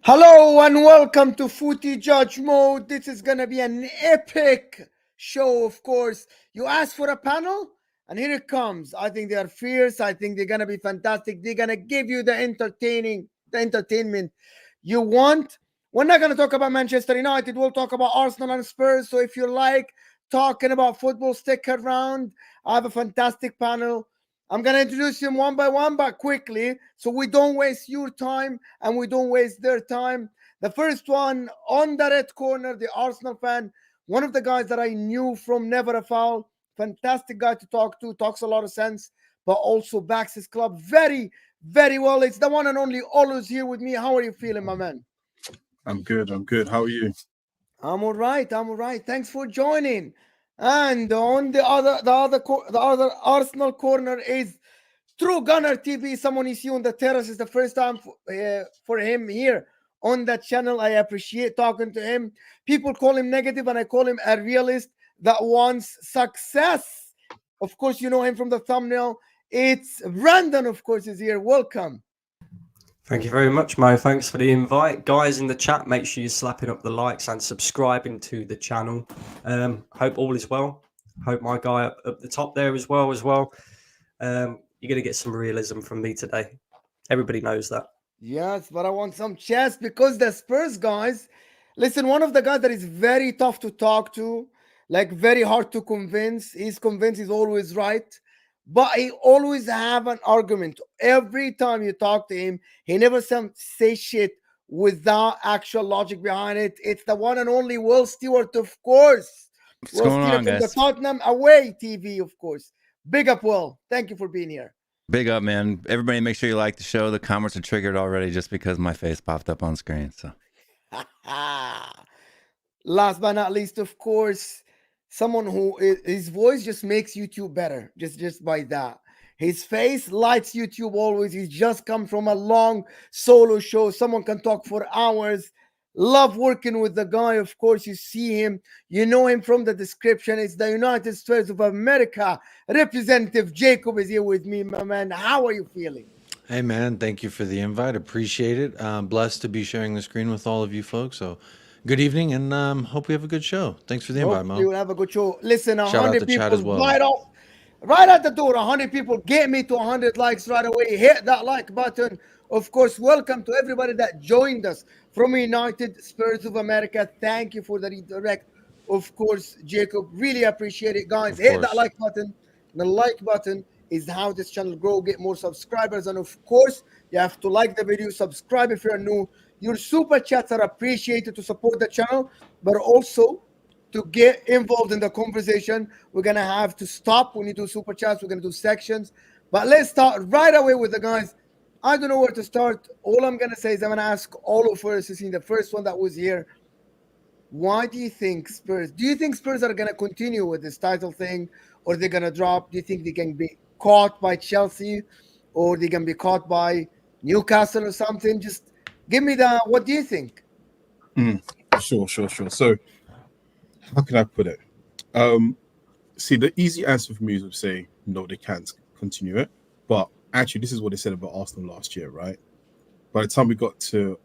Hello and welcome to Footy Judge Mode. This is gonna be an epic show, of course. You asked for a panel, and here it comes. I think they are fierce. I think they're gonna be fantastic. They're gonna give you the entertainment you want. We're not gonna talk about Manchester United. We'll talk about Arsenal and Spurs. So if you like talking about football, stick around. I have a fantastic panel. I'm going to introduce them one by one, but quickly, so we don't waste your time and we don't waste their time. The first one on the red corner, the Arsenal fan, one of the guys that I knew from Never a Foul, fantastic guy to talk to, talks a lot of sense, but also backs his club very, very well. It's the one and only Olu's here with me. How are you feeling, my man? I'm good. How are you? I'm all right. Thanks for joining. And on the other Arsenal corner is True Gunner TV. Someone you see on the terrace. Is the first time for him here on that channel. I appreciate talking to him. People call him negative, and I call him a realist that wants success. Of course, you know him from the thumbnail. It's Brandon, of course, is here. Welcome. Thank you very much, Mo. Thanks for the invite. Guys in the chat, make sure you're slapping up the likes and subscribing to the channel. Hope all is well. Hope my guy up the top there as well. You're going to get some realism from me today. Everybody knows that. Yes, but I want some chest because the Spurs guys, listen, one of the guys that is very tough to talk to, like very hard to convince. He's convinced he's always right. But he always have an argument. Every time you talk to him, he never say shit without actual logic behind it. It's the one and only Will Stewart, of course. What's going on, from guys? the Tottenham Away TV, of course. Big up, Will. Thank you for being here. Big up, man. Everybody make sure you like the show. The comments are triggered already just because my face popped up on screen. So, last but not least, of course, someone who his voice just makes YouTube better. Just by that. His face lights YouTube always. He's just come from a long solo show. Someone can talk for hours. Love working with the guy. Of course, you see him. You know him from the description. It's the United States of America. Representative Jacob is here with me, my man. How are you feeling? Hey, man. Thank you for the invite. Appreciate it. Blessed to be sharing the screen with all of you folks. So good evening, and hope we have a good show. Thanks for the invite, Mo. We will have a good show. Listen, Shout out 100 to people chat as well. right at the door. 100 people. Get me to 100 likes right away. Hit that like button. Of course, welcome to everybody that joined us from United Spurs of America. Thank you for the redirect. Of course, Jacob, really appreciate it. Guys, hit that like button. The like button is how this channel grow, get more subscribers. And of course, you have to like the video, subscribe if you're new. Your super chats are appreciated to support the channel, but also to get involved in the conversation. We're going to have to stop when you do super chats. We're going to do sections. But let's start right away with the guys. I don't know where to start. All I'm going to say is I'm going to ask all of us, you see, the first one that was here. Why do you think Spurs are going to continue with this title thing, or they're going to drop? Do you think they can be caught by Chelsea, or they can be caught by Newcastle or something? Just give me what do you think? Sure. So, how can I put it? See, the easy answer for me is to say, no, they can't continue it. But actually, this is what they said about Arsenal last year, right? By the time we got to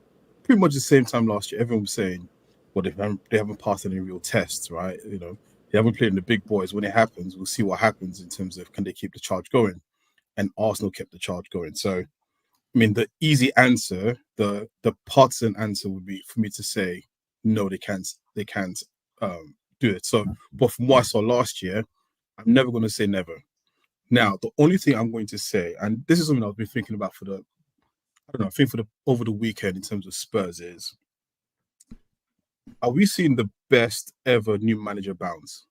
pretty much the same time last year, everyone was saying, well, they haven't passed any real tests, right? You know, they haven't played in the big boys. When it happens, we'll see what happens in terms of can they keep the charge going? And Arsenal kept the charge going. So, I mean, the easy answer, the partisan answer would be for me to say, no, they can't do it. So, but from what I saw last year, I'm never going to say never. Now, the only thing I'm going to say, and this is something I've been thinking about over the weekend in terms of Spurs is, are we seeing the best ever new manager bounce?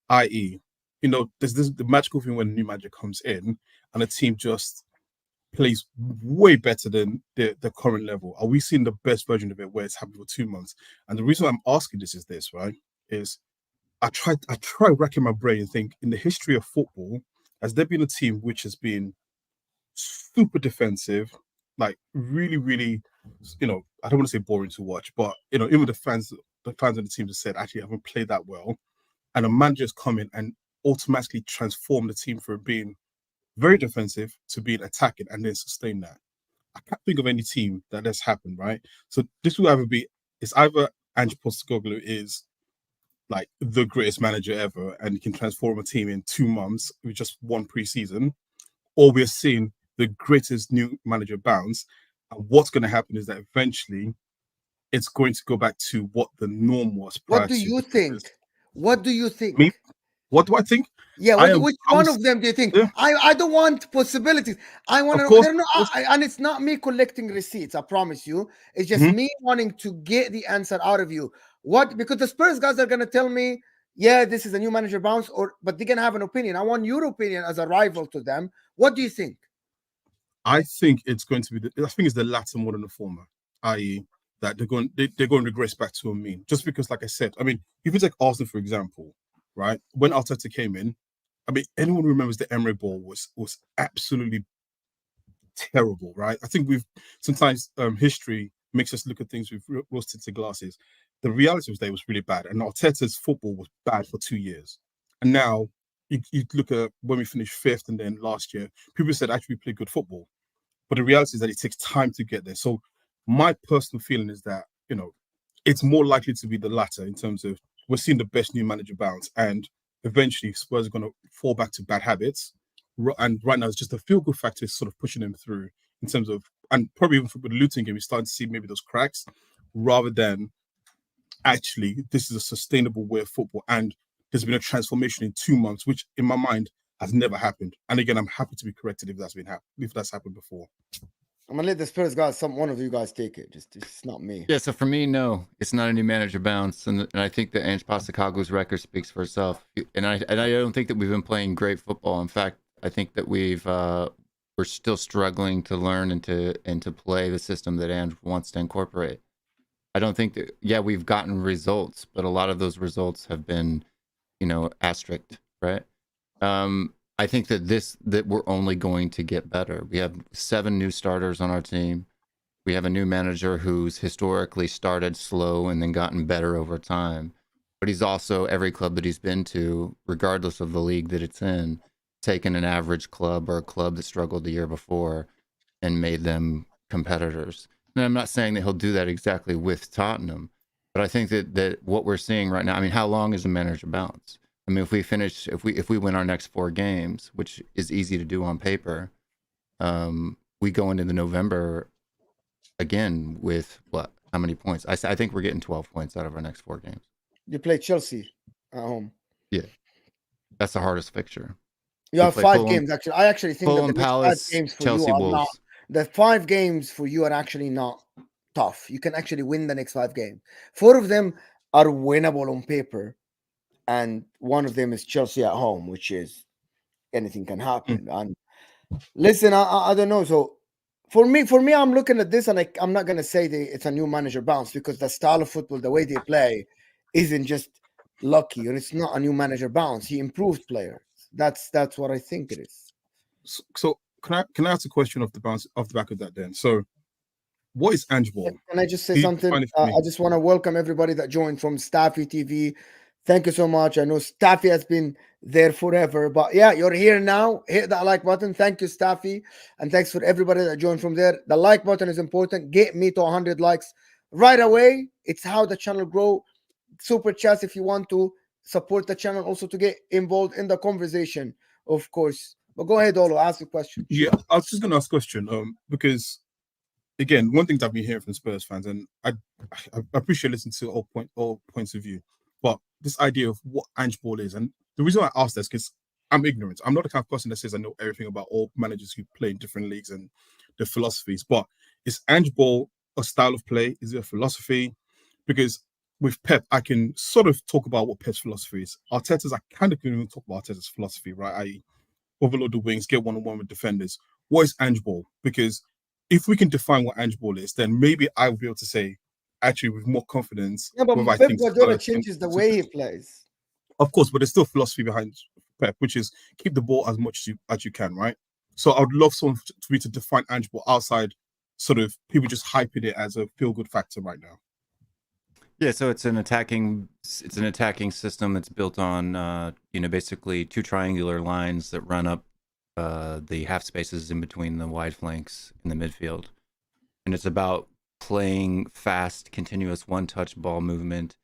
I.e., you know, there's the magical thing when a new manager comes in and a team just plays way better than the current level. Are we seeing the best version of it where it's happened for 2 months? And the reason I'm asking this is this, right? Is I try racking my brain and think in the history of football, has there been a team which has been super defensive, like really, really, you know, I don't want to say boring to watch, but you know, even the fans of the team have said actually haven't played that well, and a manager's come in and automatically transform the team from being very defensive to being attacking and then sustain that. I can't think of any team that has happened, right? So this will it's either Ange Postecoglou is like the greatest manager ever and can transform a team in 2 months with just one preseason, or we're seeing the greatest new manager bounce. And what's going to happen is that eventually it's going to go back to what the norm was prior What do to. you think? What do you think? Me? What do I think? Yeah, which one of them do you think? Yeah. I don't want possibilities. I want Of to course, know. of course. And it's not me collecting receipts. I promise you. It's just Mhm. me wanting to get the answer out of you. What? Because the Spurs guys are gonna tell me, yeah, this is a new manager bounce, but they're gonna have an opinion. I want your opinion as a rival to them. What do you think? I think it's going to be. I think it's the latter more than the former, i.e., that they're going to regress back to a mean. Just because, like I said, I mean, if you take Arsenal for example, right? When Arteta came in, I mean, anyone who remembers the Emery ball was absolutely terrible, right? I think we've sometimes history makes us look at things with rose-tinted glasses. The reality was that it was really bad, and Arteta's football was bad for 2 years, and now you look at when we finished fifth, and then last year, people said actually we played good football. But the reality is that it takes time to get there. So my personal feeling is that, it's more likely to be the latter in terms of we're seeing the best new manager bounce, and eventually Spurs are going to fall back to bad habits. And right now, it's just a feel-good factor is sort of pushing them through in terms of, and probably even with the Luton game, we're starting to see maybe those cracks rather than actually this is a sustainable way of football. And there's been a transformation in 2 months, which in my mind has never happened. And again, I'm happy to be corrected if that's happened before. I'm gonna let the Spurs guys, one of you guys take it. Just it's not me. Yeah, so for me, no, it's not a new manager bounce, and I think that Ange Postecoglou's record speaks for itself. And I don't think that we've been playing great football. In fact, I think that we're still struggling to learn and to play the system that Ange wants to incorporate. I don't think that. Yeah, we've gotten results, but a lot of those results have been, asterisked, right? I think that we're only going to get better. We have 7 new starters on our team. We have a new manager who's historically started slow and then gotten better over time. But he's also, every club that he's been to, regardless of the league that it's in, taken an average club or a club that struggled the year before and made them competitors. And I'm not saying that he'll do that exactly with Tottenham, but I think that what we're seeing right now, I mean, how long is a manager bounce? I mean, if we win our next 4 games, which is easy to do on paper, we go into the November again with what? How many points? I think we're getting 12 points out of our next 4 games. You play Chelsea at home. Yeah, that's the hardest fixture. You have 5 games actually. I actually think Fulham, that the Palace, 5 games for Chelsea, you are Wolves. not. The 5 games for you are actually not tough. You can actually win the next 5 games. 4 of them are winnable on paper, and one of them is Chelsea at home, which is anything can happen. And listen, I don't know. So for me, I'm looking at this, and I'm not gonna say that it's a new manager bounce because the style of football, the way they play, isn't just lucky, and it's not a new manager bounce. He improved players. That's what I think it is. So can I ask a question off the back of that then? So what is Ange ball? Can I just say something? I just want to welcome everybody that joined from Staffy TV. Thank you so much. I know Staffy has been there forever, but yeah, you're here now. Hit that like button. Thank you, Staffy. And thanks for everybody that joined from there. The like button is important. Get me to 100 likes right away. It's how the channel grow. Super chats if you want to support the channel, also to get involved in the conversation, of course. But go ahead, Olo, ask a question. Yeah, I was just going to ask a question because, again, one thing that I've been hearing from Spurs fans, and I appreciate listening to all points of view, but this idea of what Ange ball is, and the reason why I ask this because I'm ignorant. I'm not the kind of person that says I know everything about all managers who play in different leagues and their philosophies. But is Ange ball a style of play? Is it a philosophy? Because with Pep, I can sort of talk about what Pep's philosophy is. Arteta's, I kind of can even talk about Arteta's philosophy, right? I overload the wings, get one-on-one with defenders. What is Ange ball? Because if we can define what Ange ball is, then maybe I will be able to say, actually, with more confidence. Yeah, but Pep Guardiola changes the way he plays. Of course, but there's still philosophy behind Pep, which is keep the ball as much as you can, right? So I would love someone to me to define Ange ball outside sort of people just hyping it as a feel-good factor right now. Yeah, so it's an attacking system that's built on basically 2 triangular lines that run up the half spaces in between the wide flanks in the midfield. and it's about playing fast, continuous one-touch ball movement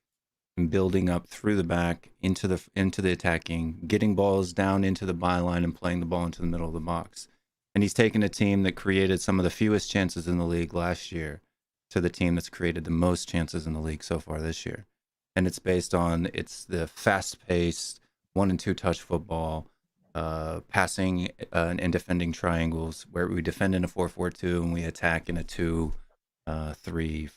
and building up through the back into the attacking, getting balls down into the byline and playing the ball into the middle of the box. And he's taken a team that created some of the fewest chances in the league last year to the team that's created the most chances in the league so far this year. And it's based on the fast-paced 1 and 2 touch football, passing and defending triangles, where we defend in a 4-4-2 and we attack in a 2-3-5.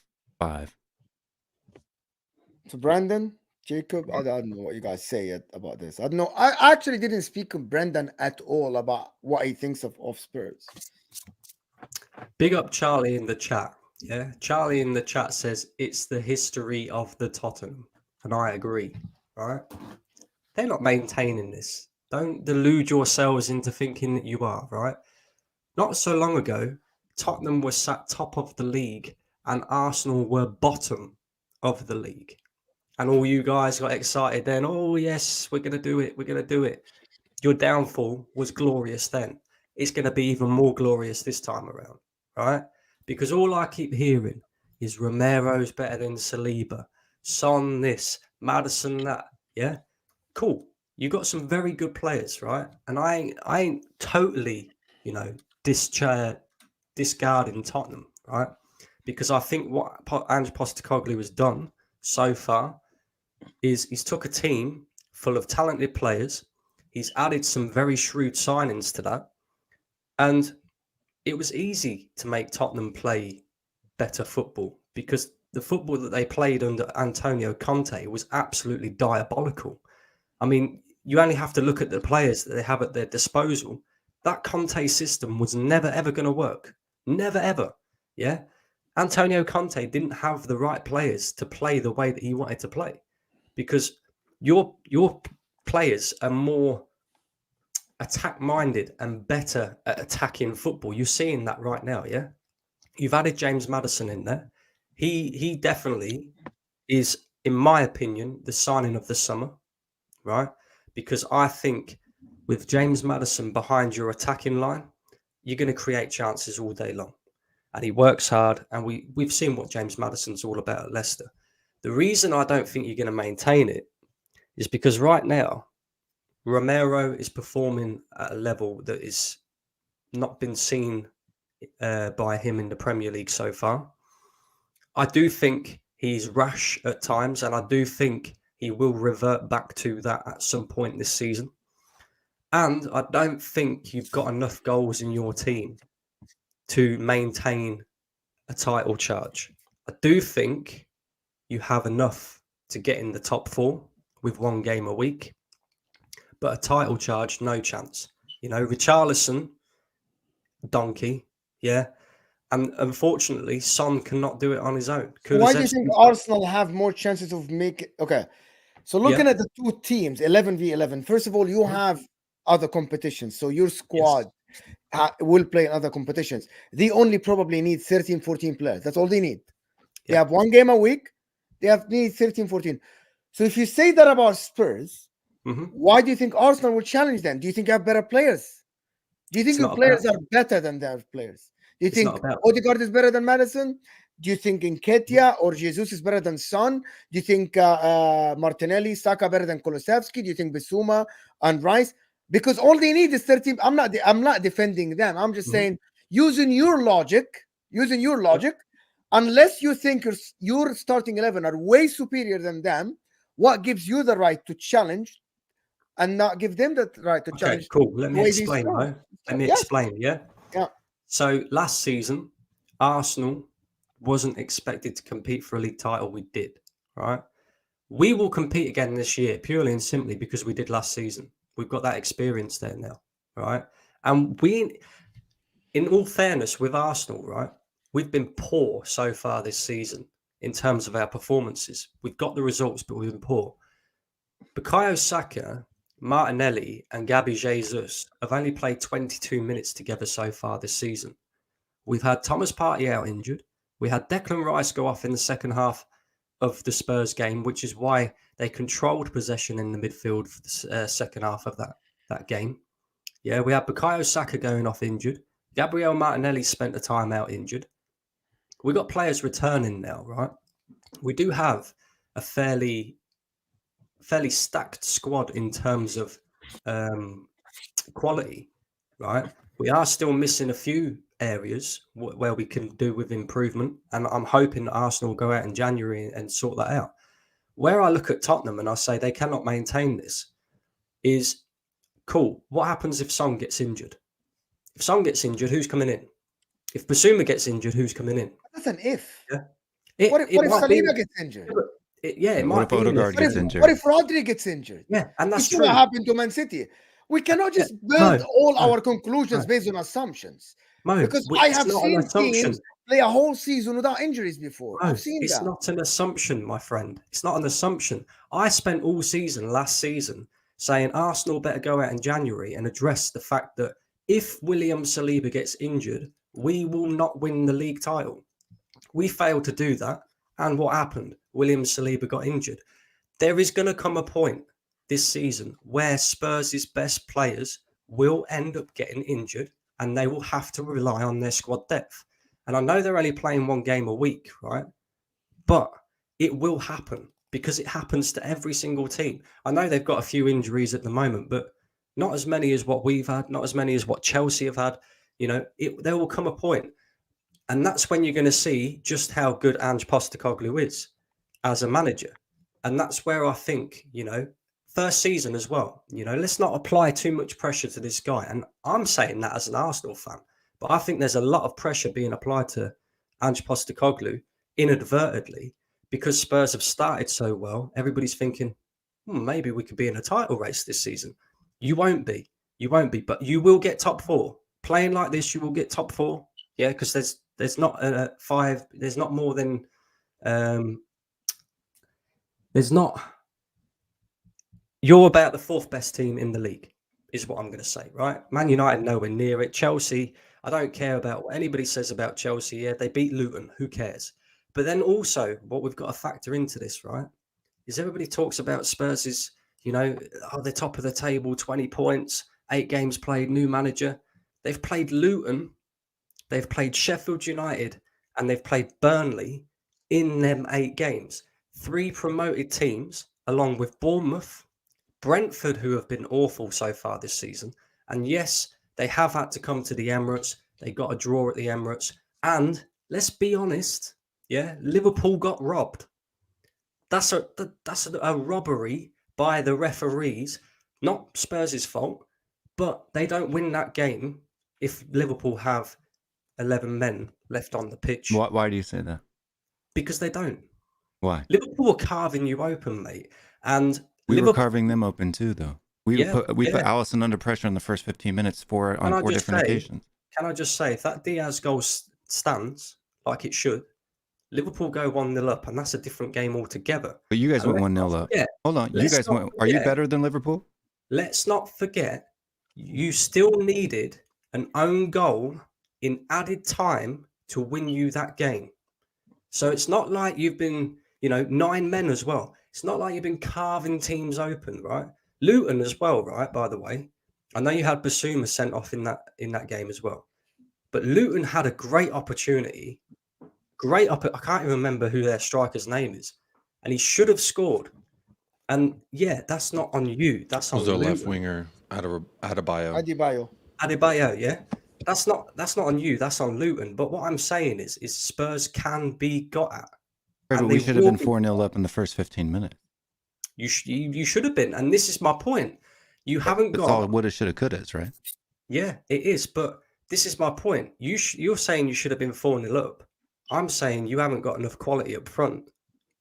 So Brandon, Jacob, I don't know what you guys say about this. I don't know. I actually didn't speak to Brendan at all about what he thinks of Spurs. Big up Charlie in the chat. Yeah, Charlie in the chat says it's the history of the Tottenham, and I agree. Right? They're not maintaining this. Don't delude yourselves into thinking that you are. Right? Not so long ago, Tottenham was sat top of the league, and Arsenal were bottom of the league. And all you guys got excited then. Oh, yes, we're going to do it. We're going to do it. Your downfall was glorious then. It's going to be even more glorious this time around, right? Because all I keep hearing is Romero's better than Saliba, Son this, Maddison that. Yeah, cool. You got some very good players, right? And I ain't totally, discarding Tottenham, right? Because I think what Ange Postecoglou has done so far is he's took a team full of talented players. He's added some very shrewd signings to that. And it was easy to make Tottenham play better football because the football that they played under Antonio Conte was absolutely diabolical. I mean, you only have to look at the players that they have at their disposal. That Conte system was never, ever going to work. Never, ever. Yeah. Antonio Conte didn't have the right players to play the way that he wanted to play because your players are more attack-minded and better at attacking football. You're seeing that right now, yeah? You've added James Maddison in there. He definitely is, in my opinion, the signing of the summer, right? Because I think with James Maddison behind your attacking line, you're going to create chances all day long. And he works hard, and we've seen what James Maddison's all about at Leicester. The reason I don't think you're going to maintain it is because right now, Romero is performing at a level that is not been seen by him in the Premier League so far. I do think he's rash at times, and I do think he will revert back to that at some point this season. And I don't think you've got enough goals in your team to maintain a title charge. I do think you have enough to get in the top 4 with 1 game a week. But a title charge, no chance. Richarlison, donkey, yeah. And unfortunately, Son cannot do it on his own. Why do you think Arsenal have more chances of making... Okay, so looking at the 2 teams, 11v11, first of all, you have other competitions. So your squad will play in other competitions. They only probably need 13, 14 players. That's all they need. They have 1 game a week. They need 13, 14. So if you say that about Spurs... why do you think Arsenal will challenge them? Do you think you have better players? Do you think your players are better than their players? Do you think Odegaard is better than Maddison? Do you think Nketiah or Jesus is better than Son? Do you think Martinelli, Saka better than Kulusevski? Do you think Bissouma and Rice? Because all they need is 13. I'm not defending them. I'm just saying, using your logic, unless you think your starting 11 are way superior than them, what gives you the right to challenge and not give them the right to challenge? Cool. Let me explain, though. Let me explain, yeah? Yeah. So last season, Arsenal wasn't expected to compete for a league title. We did, right? We will compete again this year purely and simply because we did last season. We've got that experience there now, right? And in all fairness, with Arsenal, right, we've been poor so far this season in terms of our performances. We've got the results, but we've been poor. Bukayo Saka, Martinelli, and Gabby Jesus have only played 22 minutes together so far this season. We've had Thomas Partey out injured. We had Declan Rice go off in the second half of the Spurs game, which is why they controlled possession in the midfield for the second half of that game. Yeah, we had Bukayo Saka going off injured. Gabriel Martinelli spent the time out injured. we got players returning now, right? We do have a fairly stacked squad in terms of quality, right? We are still missing a few areas where we can do with improvement, and I'm hoping that Arsenal will go out in January and sort that out. Where I look at Tottenham and I say they cannot maintain this is, cool, what happens if Son gets injured? If Son gets injured, who's coming in? If Bissouma gets injured, who's coming in? That's an if. Yeah. What if Saliba gets injured? It What might if be. Odegaard gets injured? What if Rodri gets injured? Yeah, and that's This is true. what happened to Man City. We cannot just build all our conclusions No. based on assumptions. Mo, Because it's I have not an seen assumption. teams play a whole season without injuries before. No, I've seen it's that. not an assumption, my friend. It's not an assumption. I spent all season last season saying Arsenal better go out in January and address the fact that if William Saliba gets injured, we will not win the league title. We failed to do that. And what happened? William Saliba got injured. There is going to come a point this season where Spurs' best players will end up getting injured and they will have to rely on their squad depth. And I know they're only playing one game a week, right? But it will happen because it happens to every single team. I know they've got a few injuries at the moment, but not as many as what we've had, not as many as what Chelsea have had. You know, there will come a point. And that's when you're going to see just how good Ange Postecoglou is as a manager. And that's where I think, you know, first season as well, you know, let's not apply too much pressure to this guy. And I'm saying that as an Arsenal fan, but I think there's a lot of pressure being applied to Ange Postecoglou inadvertently because Spurs have started so well. Everybody's thinking, maybe we could be in a title race this season. You won't be, but you will get top four. Playing like this, you will get top four. Yeah, because there's not there's not more than you're about the fourth best team in the league, is what I'm going to say, right? Man United nowhere near it. Chelsea, I don't care about what anybody says about Chelsea. Yeah, they beat Luton. Who cares? But then also what we've got to factor into this, right, is everybody talks about Spurs' you know, they're top of the table, 20 points, 8 games played, new manager. They've played Luton, they've played Sheffield United, and they've played Burnley in them 8 games. 3 promoted teams, along with Bournemouth, Brentford, who have been awful so far this season. And yes, they have had to come to the Emirates. They got a draw at the Emirates. And let's be honest, yeah, Liverpool got robbed. That's a robbery by the referees, not Spurs' fault, but they don't win that game if Liverpool have 11 men left on the pitch. Why do you say that? Because they don't. Why? Liverpool are carving you open, mate. And we were carving them open too, though. We put Allison under pressure in the first 15 minutes on 4 different occasions. Can I just say, if that Diaz goal stands like it should, Liverpool go 1-0 up, and that's a different game altogether. But you guys went 1-0 up. Hold on. You guys went. Are you better than Liverpool? Let's not forget, you still needed an own goal in added time to win you that game. So it's not like you've been, 9 men as well. It's not like you've been carving teams open, right? Luton as well, right? By the way, I know you had Bissouma sent off in that game as well, but Luton had a great opportunity. I can't even remember who their striker's name is, and he should have scored. And yeah, that's not on you. That's on their Luton. left winger, Adebayo. Adebayo, yeah. That's not on you. That's on Luton. But what I'm saying is Spurs can be got at. Right, but we should have been 4-0 up in the first 15 minutes. You should have been, and this is my point. You haven't got. It's all woulda, shoulda, couldas, right? Yeah, it is. But this is my point. You're saying you should have been 4-0 up. I'm saying you haven't got enough quality up front,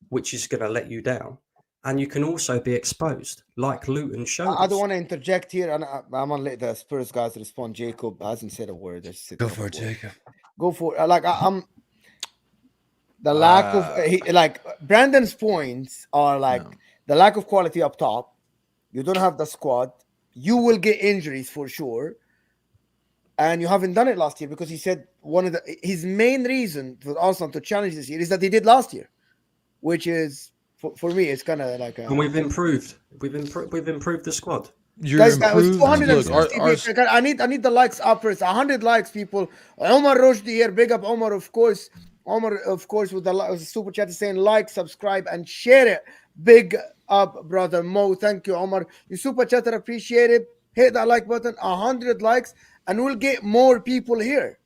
which is going to let you down. And you can also be exposed, like Luton showed. I don't want to interject here, and I'm going to let the Spurs guys respond. Jacob hasn't said a word. Go for it, Jacob. Go for it. I'm the lack of Brandon's points are the lack of quality up top. You don't have the squad. You will get injuries for sure. And you haven't done it last year because he said his main reason for Arsenal to challenge this year is that they did last year, which is for me it's kind of like. And we've improved. We've improved the squad. Guys, that was 260. I need the likes up first. 100 likes, people. Omar Roshdi here. Big up Omar, of course, Omar, of course, with the super chat is saying like, subscribe, and share it. Big up, brother Mo. Thank you, Omar. You super chatter, appreciate it. Hit that like button, 100 likes, and we'll get more people here.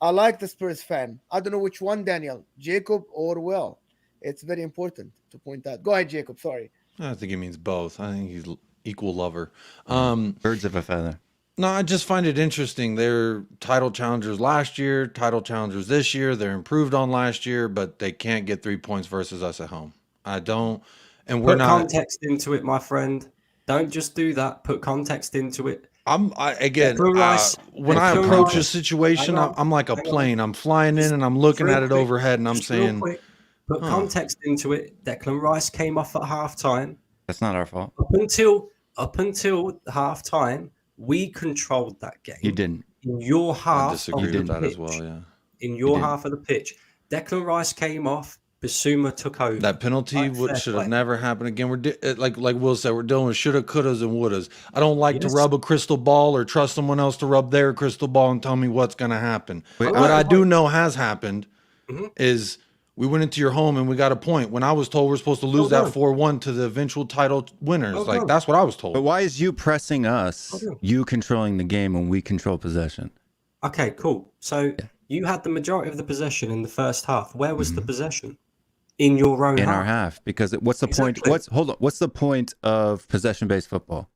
I like the Spurs fan. I don't know which one, Daniel, Jacob or Will. It's very important to point out. Go ahead, Jacob. Sorry. I think he means both. I think he's equal lover. Birds of a feather. No, I just find it interesting. They're title challengers last year, title challengers this year. They're improved on last year, but they can't get 3 points versus us at home. I don't, and we're Put not. context into it, my friend. Don't just do that. Put context into it. When I Declan approach a Rice- situation, hang on, I'm like a hang on. plane. I'm flying in and I'm looking Real at it quick, overhead and I'm just real saying, quick, put context into it. Declan Rice came off at half time. That's not our fault. Up until half time, we controlled that game. You didn't. In your half. I disagree of with the that as pitch. well. Yeah. In your didn't. half of the pitch, Declan Rice came off. Bissouma took over. That penalty Right, fair should have play. never happened again. Like Will said, we're dealing with shoulda, couldas, and wouldas. I don't like to Yes. rub a crystal ball or trust someone else to rub their crystal ball and tell me what's going to happen. Wait, What I do hold- know has happened Mhm. is we went into your home and we got a point. When I was told we're supposed to lose Hold that on. 4-1 to the eventual title winners, Hold like on. that's what I was told. But why is you pressing us, Okay. you controlling the game when we control possession? Okay, cool. So you had the majority of the possession in the first half. Where was the possession? In your own In half. our half, because what's the point? Exactly. What's the point of possession-based football?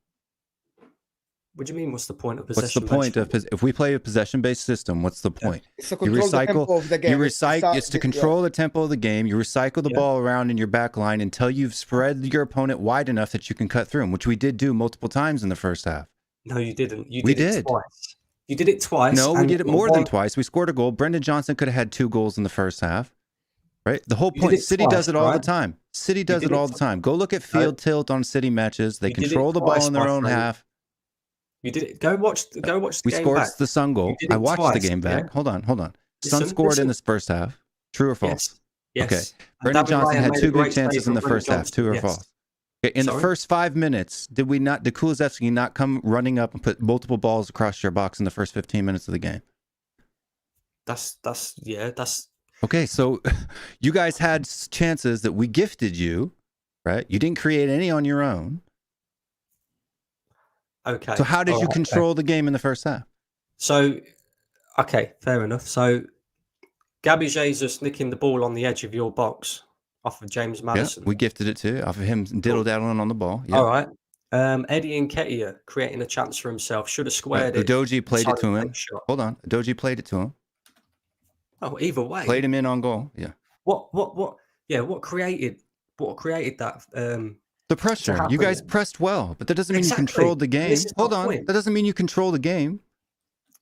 What do you mean? What's the point of What's possession? the point of if we play a possession-based system? What's the point? It's to You control the recycle. tempo of the game. You recycle. It's to Yeah. control the tempo of the game. You recycle the Yeah. ball around in your back line until you've spread your opponent wide enough that you can cut through them, which we did do multiple times in the first half. No, you didn't. You We did it did. twice. You did it twice. No, we and did it more than one- twice. We scored a goal. Brendan Johnson could have had 2 goals in the first half. Right? The whole You did point, it City twice, does it all the right? time. City does did it it all the time. Go look at field tilt on City matches. They You did it control the ball twice, in their my own friend. half. You did it. Go watch the We game scored back. the Sun goal. did I it watched the twice, game back. yeah? Hold on. Sun Listen, scored in listen. the first half. True or false? Yes. Okay. And Brendan David Johnson Raya had made 2 a good great chances save in the from first Brendan half. True or Johnson, false? Okay, in the Sorry? first 5 minutes, did Kulusevski not come running up and put multiple balls across your box in the first 15 minutes of the game? That's Okay, so you guys had chances that we gifted you, right? You didn't create any on your own. okay. So how did All you right, control the game in the first half? So, okay, fair enough. So, Gabby Jesus nicking the ball on the edge of your box off of James Yeah, Maddison. we gifted it too, off of him diddle-daddling on the ball. Yeah. All right. Eddie Nketiah creating a chance for himself. Should have squared it. Udoji played it to decided him. take a shot. Hold on. Udoji played it to him. Oh, either way. Played him in on goal. Yeah. What created that? The pressure. happen You guys then. pressed well, but that doesn't mean Exactly. you controlled the game. This is Hold my on. point. That doesn't mean you control the game.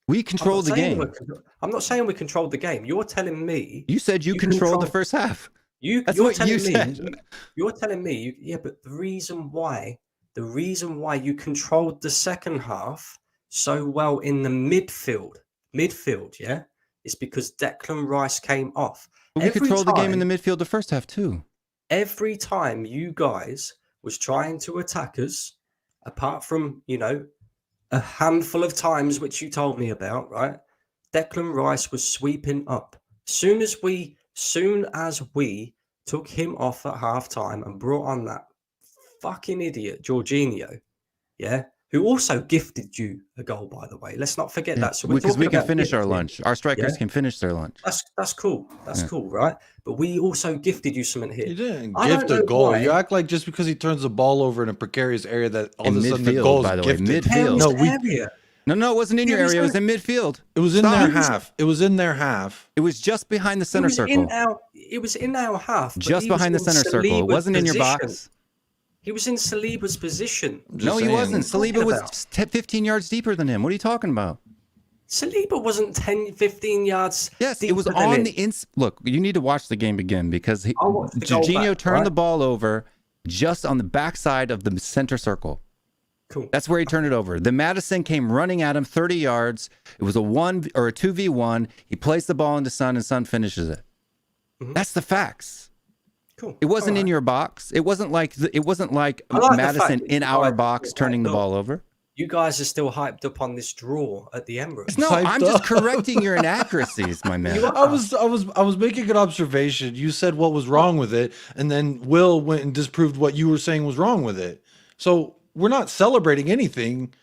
We controlled the game. I'm not saying we controlled the game. You're telling me You said you You controlled the control- first half. That's you're what telling you me, said. You're telling me, yeah, but the reason why you controlled the second half so well in the midfield, yeah, is because Declan Rice came off. But we Every controlled the game in time- the midfield the first half too. Every time you guys was trying to attack us, apart from, a handful of times which you told me about, right? Declan Rice was sweeping up. Soon as we took him off at halftime and brought on that fucking idiot Jorginho, yeah, who also gifted you a goal, by the way. Let's not forget that. So Because we talking can about finish our gifting. lunch. Our strikers Yeah. can finish their lunch. That's cool. That's Yeah. cool, right? But we also gifted you something here. You didn't I gift don't a know goal. why. You act like just because he turns the ball over in a precarious area that all In of a sudden the midfield, goal by is the way. gifted. Midfield. No, area. No, it wasn't in your It was area. It was in midfield. It was in Stop. their half. It was in their half. It was just behind the center it was circle. It was in our half. but Just he was behind the in center circle. It Saliba's wasn't in your position. box. He was in Saliba's position. I'm just No, he saying. wasn't. Talking Saliba was about. 15 yards deeper than him. What are you talking about? Saliba wasn't 10, 15 yards. Yes, it was deeper than on him. the Look, you need to watch the game again because I'll watch the goal Jorginho back, turned right? the ball over just on the backside of the center circle. Cool. That's where he turned it over. The Maddison came running at him 30 yards. It was a 2v1. He placed the ball into Son and Son finishes it. Mhm. That's the facts. Cool. It wasn't All in right. your box. It wasn't like I like the Maddison fact that in you our guys- box yeah, turning the look. ball over. You guys are still hyped up on this draw at the Emirates. No, Hyped I'm just up. correcting your inaccuracies, my man. You are. I was making an observation. You said what was wrong with it, and then Will went and disproved what you were saying was wrong with it. So we're not celebrating anything.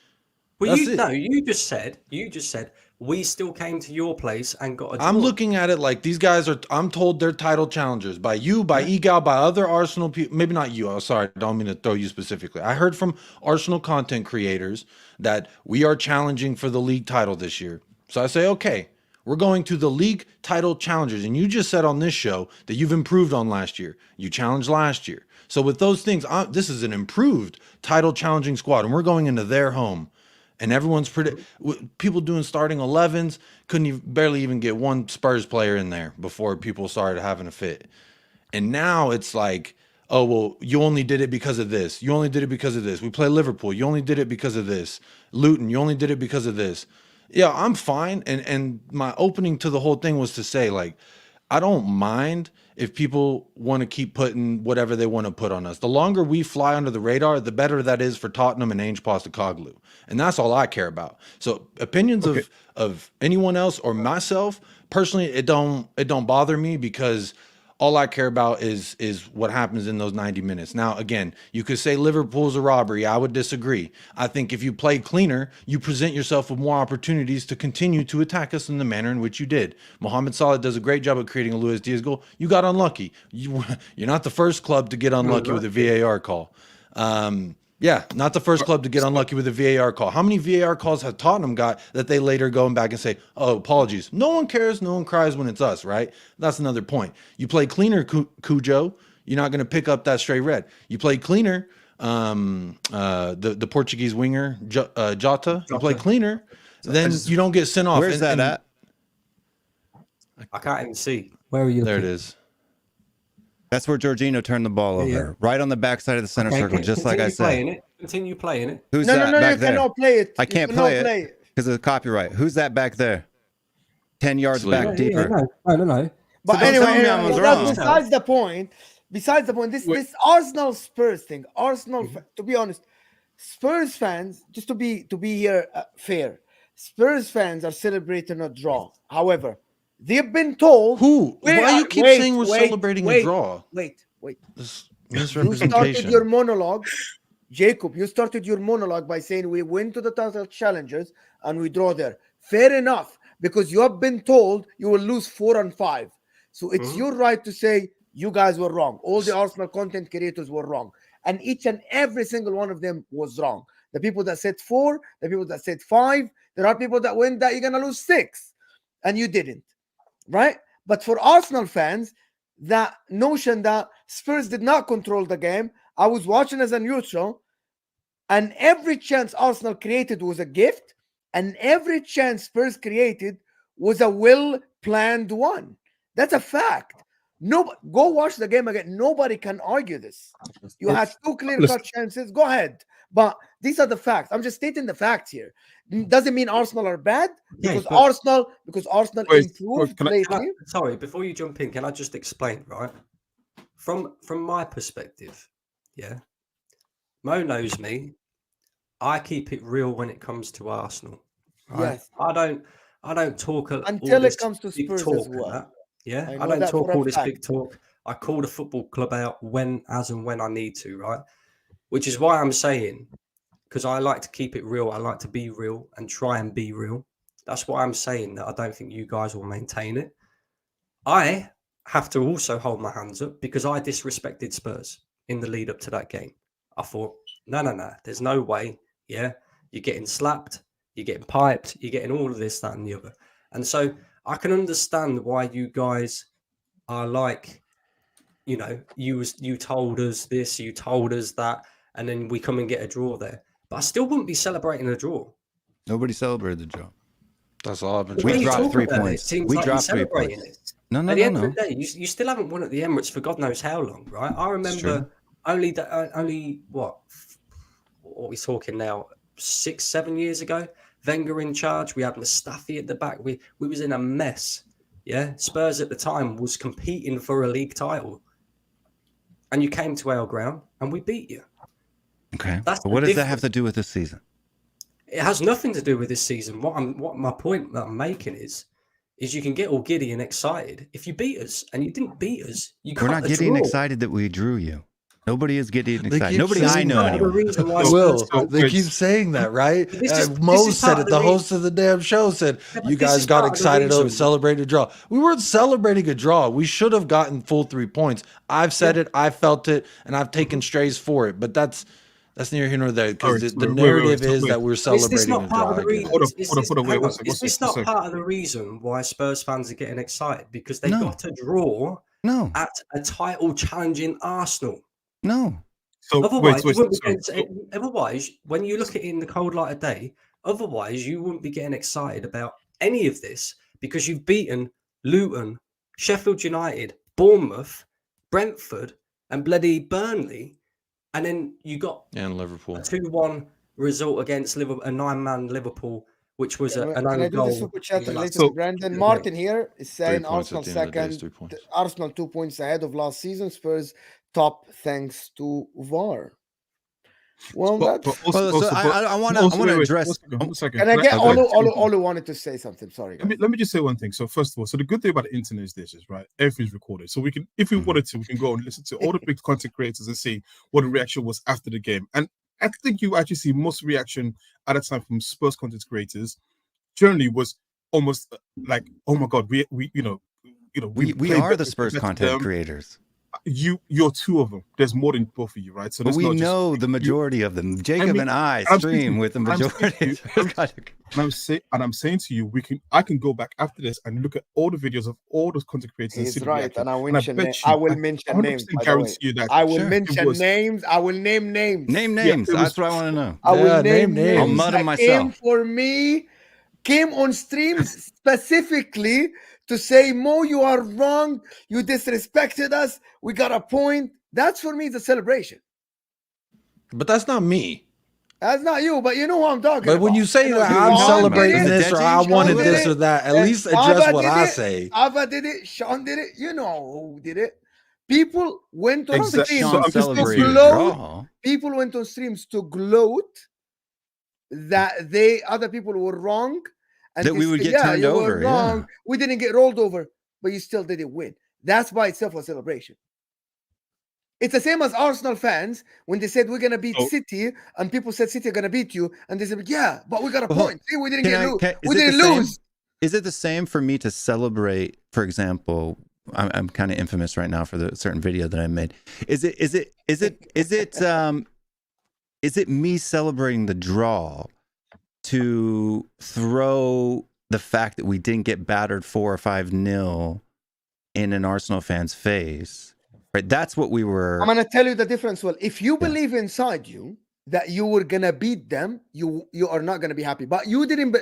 Well, That's it. you just said we still came to your place and got a draw. I'm looking at it like these guys are. I'm told they're title challengers by you, by Egal, by other Arsenal people. Maybe not you. I'm sorry, I don't mean to throw you specifically. I heard from Arsenal content creators that we are challenging for the league title this year. So I say, okay, we're going to the league title challengers, and you just said on this show that you've improved on last year. You challenged last year. So with those things, this is an improved title challenging squad, and we're going into their home. And everyone's people doing starting 11s barely even get one Spurs player in there before people started having a fit. And now it's like, oh, well, you only did it because of this. You only did it because of this. We play Liverpool. You only did it because of this. Luton, you only did it because of this. Yeah, I'm fine. And my opening to the whole thing was to say, like, I don't mind if people want to keep putting whatever they want to put on us. The longer we fly under the radar, the better that is for Tottenham and Ange Postecoglou. And that's all I care about. So opinions of anyone else or myself, personally, it don't bother me, because all I care about is what happens in those 90 minutes. Now, again, you could say Liverpool's a robbery. I would disagree. I think if you play cleaner, you present yourself with more opportunities to continue to attack us in the manner in which you did. Mohamed Salah does a great job of creating a Luis Diaz goal. You got unlucky. You're not the first club to get unlucky with a VAR call. Yeah, not the first club to get unlucky with a VAR call. How many VAR calls have Tottenham got that they later go back and say, oh, apologies? No one cares. No one cries when it's us, right? That's another point. You play cleaner, Cujo, you're not going to pick up that straight red. You play cleaner, the Portuguese winger, Jota. You play cleaner, then you don't get sent off. Where's that at? I can't even see. Where are you There looking? it is. That's where Jorginho turned the ball over. Yeah. Right on the backside of the center circle, just like I said. Continue playing it. Who's No, that you back there? cannot play it. I can't play it because of the copyright. Who's that back there? 10 yards It's back legal. deeper. No. But So don't tell me I anyway, was that's wrong. besides the point. Besides the point, this Arsenal Spurs thing. To be honest, Spurs fans, just to be here fair, Spurs fans are celebrating a draw. However, they've been told Who? Why you keep saying we're celebrating a draw? Wait. This You misrepresentation. started your monologue, Jacob. You started your monologue by saying we went to the title challengers and we draw there. Fair enough, because you have been told you will lose 4 and 5. So it's your right to say you guys were wrong. All the Arsenal content creators were wrong, and each and every single one of them was wrong. The people that said 4, the people that said 5. There are people that went that you're gonna lose 6, and you didn't, right? But for Arsenal fans, that notion that Spurs did not control the game. I was watching as a neutral, and every chance Arsenal created was a gift, and every chance Spurs created was a well-planned one. That's a fact. No, go watch the game again. Nobody can argue this. You had 2 clear-cut chances. Go ahead. But these are the facts. I'm just stating the facts here. Doesn't mean Arsenal are bad, because Arsenal improved lately. Sorry, before you jump in, can I just explain, right? From my perspective, yeah. Mo knows me. I keep it real when it comes to Arsenal. Right? Yes. I don't talk Until it comes to Spurs as well. Yeah, I I don't that talk for a all this fact. big talk. I call the football club out as and when I need to, right? Which is why I'm saying, because I like to keep it real. I like to be real and try and be real. That's why I'm saying that I don't think you guys will maintain it. I have to also hold my hands up because I disrespected Spurs in the lead up to that game. I thought, no, there's no way. Yeah, you're getting slapped, you're getting piped, you're getting all of this, that, and the other. And so I can understand why you guys are like, you told us this, you told us that, and then we come and get a draw there. But I still wouldn't be celebrating a draw. Nobody celebrated the draw. That's all I've been We trying to dropped say. 3 points. We dropped 3 points. No. At the end of the day, you still haven't won at the Emirates for God knows how long, right? I remember only what are we talking now? 6-7 years ago, Wenger in charge. We had Mustafi at the back. We was in a mess. Yeah, Spurs at the time was competing for a league title, and you came to our ground and we beat you. Okay. That's But what does that difference. have to do with this season? It has nothing to do with this season. What my point that I'm making is you can get all giddy and excited if you beat us, and you didn't beat us. You We're got not a getting draw. excited that we drew you. Nobody is getting They excited. keep Nobody I saying know that. Part of the anyway. reason why Will, Spurs fans- they keep saying that, right? This Mo is said part it. of The the host of the damn show said, Yeah, but you this guys is got part of the excited to reason. celebrate a draw. We weren't celebrating a draw. We should have gotten full 3 points. I've said it. I felt it. And I've taken strays for it. But that's neither here nor there, because Alright, the wait, narrative so is wait. that we're Is this celebrating not a part draw. of the I get reason? it. Hold on, Is hold on, this, hold on, wait, hang one on, sec, is one sec, this one not sec. part of the reason why Spurs fans are getting excited? Because they No. got a draw No, at a title challenging Arsenal. no. So Otherwise, wait, you wouldn't be so, getting, otherwise, when you look at it in the cold light of day, otherwise you wouldn't be getting excited about any of this because you've beaten Luton, Sheffield United, Bournemouth, Brentford, and bloody Burnley, and then you got And Liverpool. a 2-1 result against Liverpool, a 9-man Liverpool, which was an Can own I do the goal. super chat in the related last- to Brandon? Martin here is 3 saying points Arsenal at the end of the day is second, 3 points. Arsenal 2 points ahead of last season, Spurs top thanks to VAR. Well, but that's. Well, so I want to address. One second. Can I get Okay. Olu wanted to say something? Sorry, guys. Let me just say one thing. So first of all, so the good thing about the internet is this, is right, everything's recorded. So we can, if we wanted to, we can go and listen to all the big content creators and see what the reaction was after the game. And I think you actually see most reaction at a time from Spurs content creators generally was almost like, oh my god, we We played are the better Spurs compared to content them. creators. You're two of them. There's more than both of you, right? So But there's we not just know the majority of them. Jacob mean, and I I'm stream saying- with the I'm saying majority. to you, I'm saying to you, I can go back after this and look at all the videos of all those content creators. and see He's the right, reaction. and I will And mention. bet I you, will I mention 100% names. By the way, guarantee you that I will it mention was- names. I will name names. Name Yeah, names. it was- That's what I want to know. I will Yeah, name name names. I'll names mud 'em that came myself. for me, came on streams specifically to say, Mo, you are wrong. You disrespected us. We got a point. That's for me the celebration. But that's not me. That's not you, but you know who I'm talking But about. when you say know, that who I'm you talking about? celebrating Is it this or Deji? I wanted Sean did this it, or that, at and least Ava address what did I it, say. Ava did it. Sean did it. You know who did it. People went on Exactly. streams So I'm Sean just celebrated a gloat. draw. People went on streams to gloat that they other people were wrong, and That they we would said, get turned you were over, wrong. yeah. We didn't get rolled over, but you still didn't win. That's by itself a celebration. It's the same as Arsenal fans when they said we're gonna beat So- City, and people said City are gonna beat you, and they said, "Yeah, but we got a Well, point. See, we didn't Can get I- lose. can- is We it the didn't same? lose." Is it the same for me to celebrate, for example, I'm kind of infamous right now for the certain video that I made. Is it me celebrating the draw to throw the fact that we didn't get battered 4 or 5-0 in an Arsenal fan's face? Right? That's what we were. I'm gonna tell you the difference. Well, if you Yeah. believe inside you that you were gonna beat them, you are not gonna be happy. But you didn't.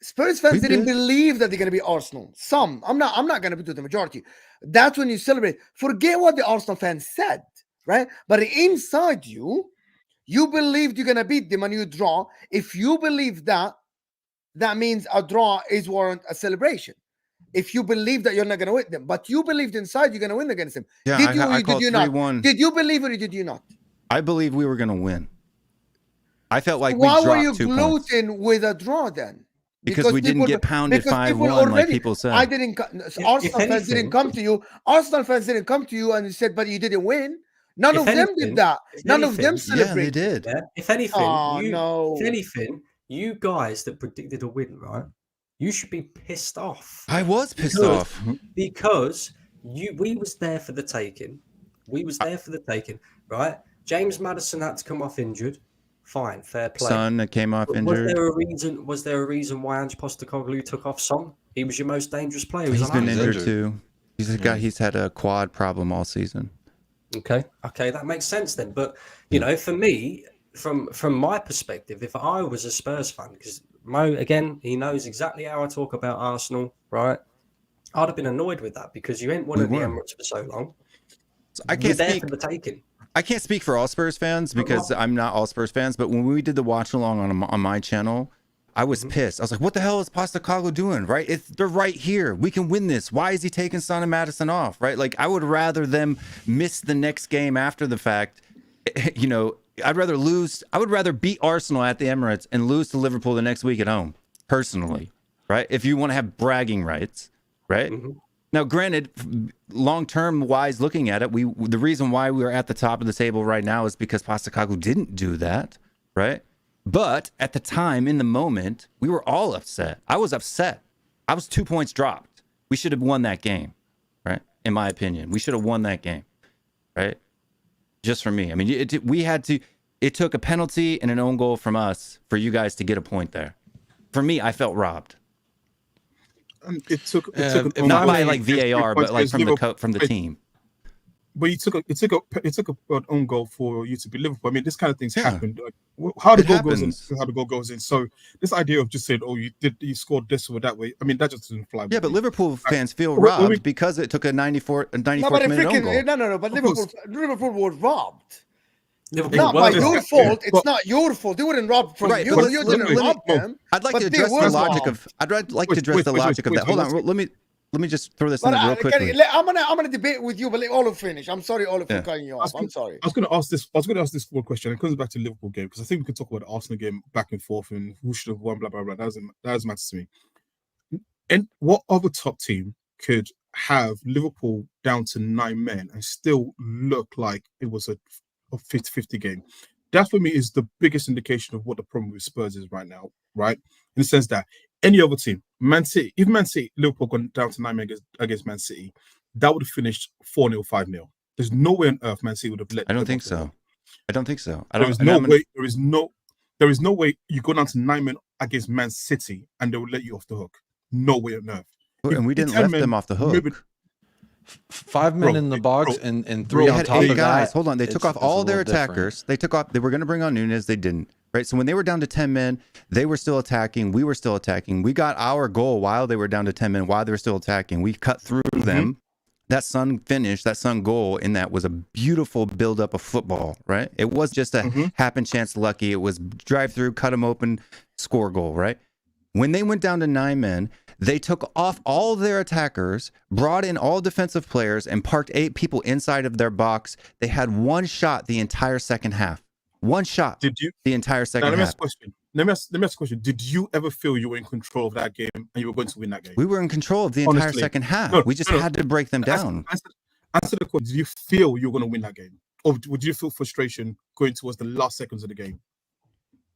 Spurs fans We didn't did. believe that they're gonna be Arsenal. Some. I'm not gonna be to the majority. That's when you celebrate. Forget what the Arsenal fans said, right? But inside you, you believed you're gonna beat them and you draw. If you believe that, that means a draw is warrant a celebration. If you believe that you're not gonna win them, but you believed inside you're gonna win against them. Yeah, Did you I or called did you not? 3-1. Did you believe it or did you not? I believe we were going to win. I felt like Why we were dropped you 2 points. gloating with a draw then? Because we didn't people- get pounded because people 5-1 like already- people said. I didn't. Arsenal fans anything- didn't come to you. Arsenal fans didn't come to you and said, "But you didn't win." None If of them anything- did that. if None of them anything- Yeah, they celebrated. did. Yeah. If anything, Oh, you, no. if anything, you guys that predicted a win, right? You should be pissed off I was pissed Because- off. because we was there for the taking. We was there for the taking, right? James Maddison had to come off injured. Fine, fair play. Son that came off But injured. Was there a reason why Ange Postecoglou took off Son? He was your most dangerous player. He was He's been alive. injured injured. too. He's had a quad problem all season. Okay, that makes sense then. But you know, for me, from my perspective, if I was a Spurs fan, because Mo, again, he knows exactly how I talk about Arsenal, right? I'd have been annoyed with that because you ain't won We at the were. Emirates for so long. So I You're can't there speak. for the taking. I can't speak for all Spurs fans because I'm not all Spurs fans. But when we did the watch along on my channel, I was pissed. I was like, "What the hell is Postecoglou doing? Right? They're right here. We can win this. Why is he taking Son and Maddison off? Right? Like I would rather them miss the next game after the fact, you know, I'd rather lose. I would rather beat Arsenal at the Emirates and lose to Liverpool the next week at home, personally, right? If you want to have bragging rights, right? Mm-hmm. Now, granted, long-term wise, looking at it, the reason why we are at the top of the table right now is because Postecoglou didn't do that, right? But at the time, in the moment, we were all upset. I was upset. I was 2 points dropped. We should have won that game, right? In my opinion, we should have won that game, right? Just for me. I mean, it took a penalty and an own goal from us for you guys to get a point there. For me, I felt robbed. It took Not by like VAR, but like from the team. But it took an own goal for you to be Liverpool. I mean, this kind of things happen. Like, how the goal goes in, how the goal goes in. So this idea of just saying, "Oh, you scored this or that way," I mean, that just doesn't fly. Yeah, but Liverpool fans feel robbed because it took a 94th minute own goal. No, but Liverpool was robbed. Liverpool Not by your fault. It's not your fault. They wouldn't rob from Right, you. but You didn't rob them. I'd like but to they address were the logic robbed. of. I'd like to address the logic of that. Hold on, let me just throw this in real quickly. I'm gonna debate with you, but let Olive finish. I'm sorry, Olive, for cutting you off. I'm sorry. I was going to ask this one question. It comes back to the Liverpool game because I think we could talk about the Arsenal game back and forth and who should have won, blah blah blah. That doesn't matter to me. And what other top team could have Liverpool down to 9 men and still look like it was a 50-50 game? That for me is the biggest indication of what the problem with Spurs is right now, right? In the sense that any other team, Man City, if Man City, Liverpool gone down to 9 men against Man City, that would have finished 4-0, 5-0. There's no way on earth Man City would have let. I don't think so. There is no way you go down to 9 men against Man City and they will let you off the hook. No way on earth. And we didn't let them off the hook. 5 men in the box and 3 on top of that. Guys, hold on. They took off all their attackers. They were going to bring on Nunes. They didn't. Right. So when they were down to 10 men, they were still attacking. We were still attacking. We got our goal while they were down to 10 men, while they were still attacking. We cut through them. That Son goal in that was a beautiful buildup of football. Right. It was just a happen chance lucky. It was drive through, cut them open, score goal. Right. When they went down to 9 men, they took off all their attackers, brought in all defensive players, and parked 8 people inside of their box. They had one shot the entire second half. One shot. Did you? The entire second half. Let me ask a question. Did you ever feel you were in control of that game and you were going to win that game? We were in control of the entire second half. We just had to break them down. Answer the question. Did you feel you were going to win that game? Or would you feel frustration going towards the last seconds of the game?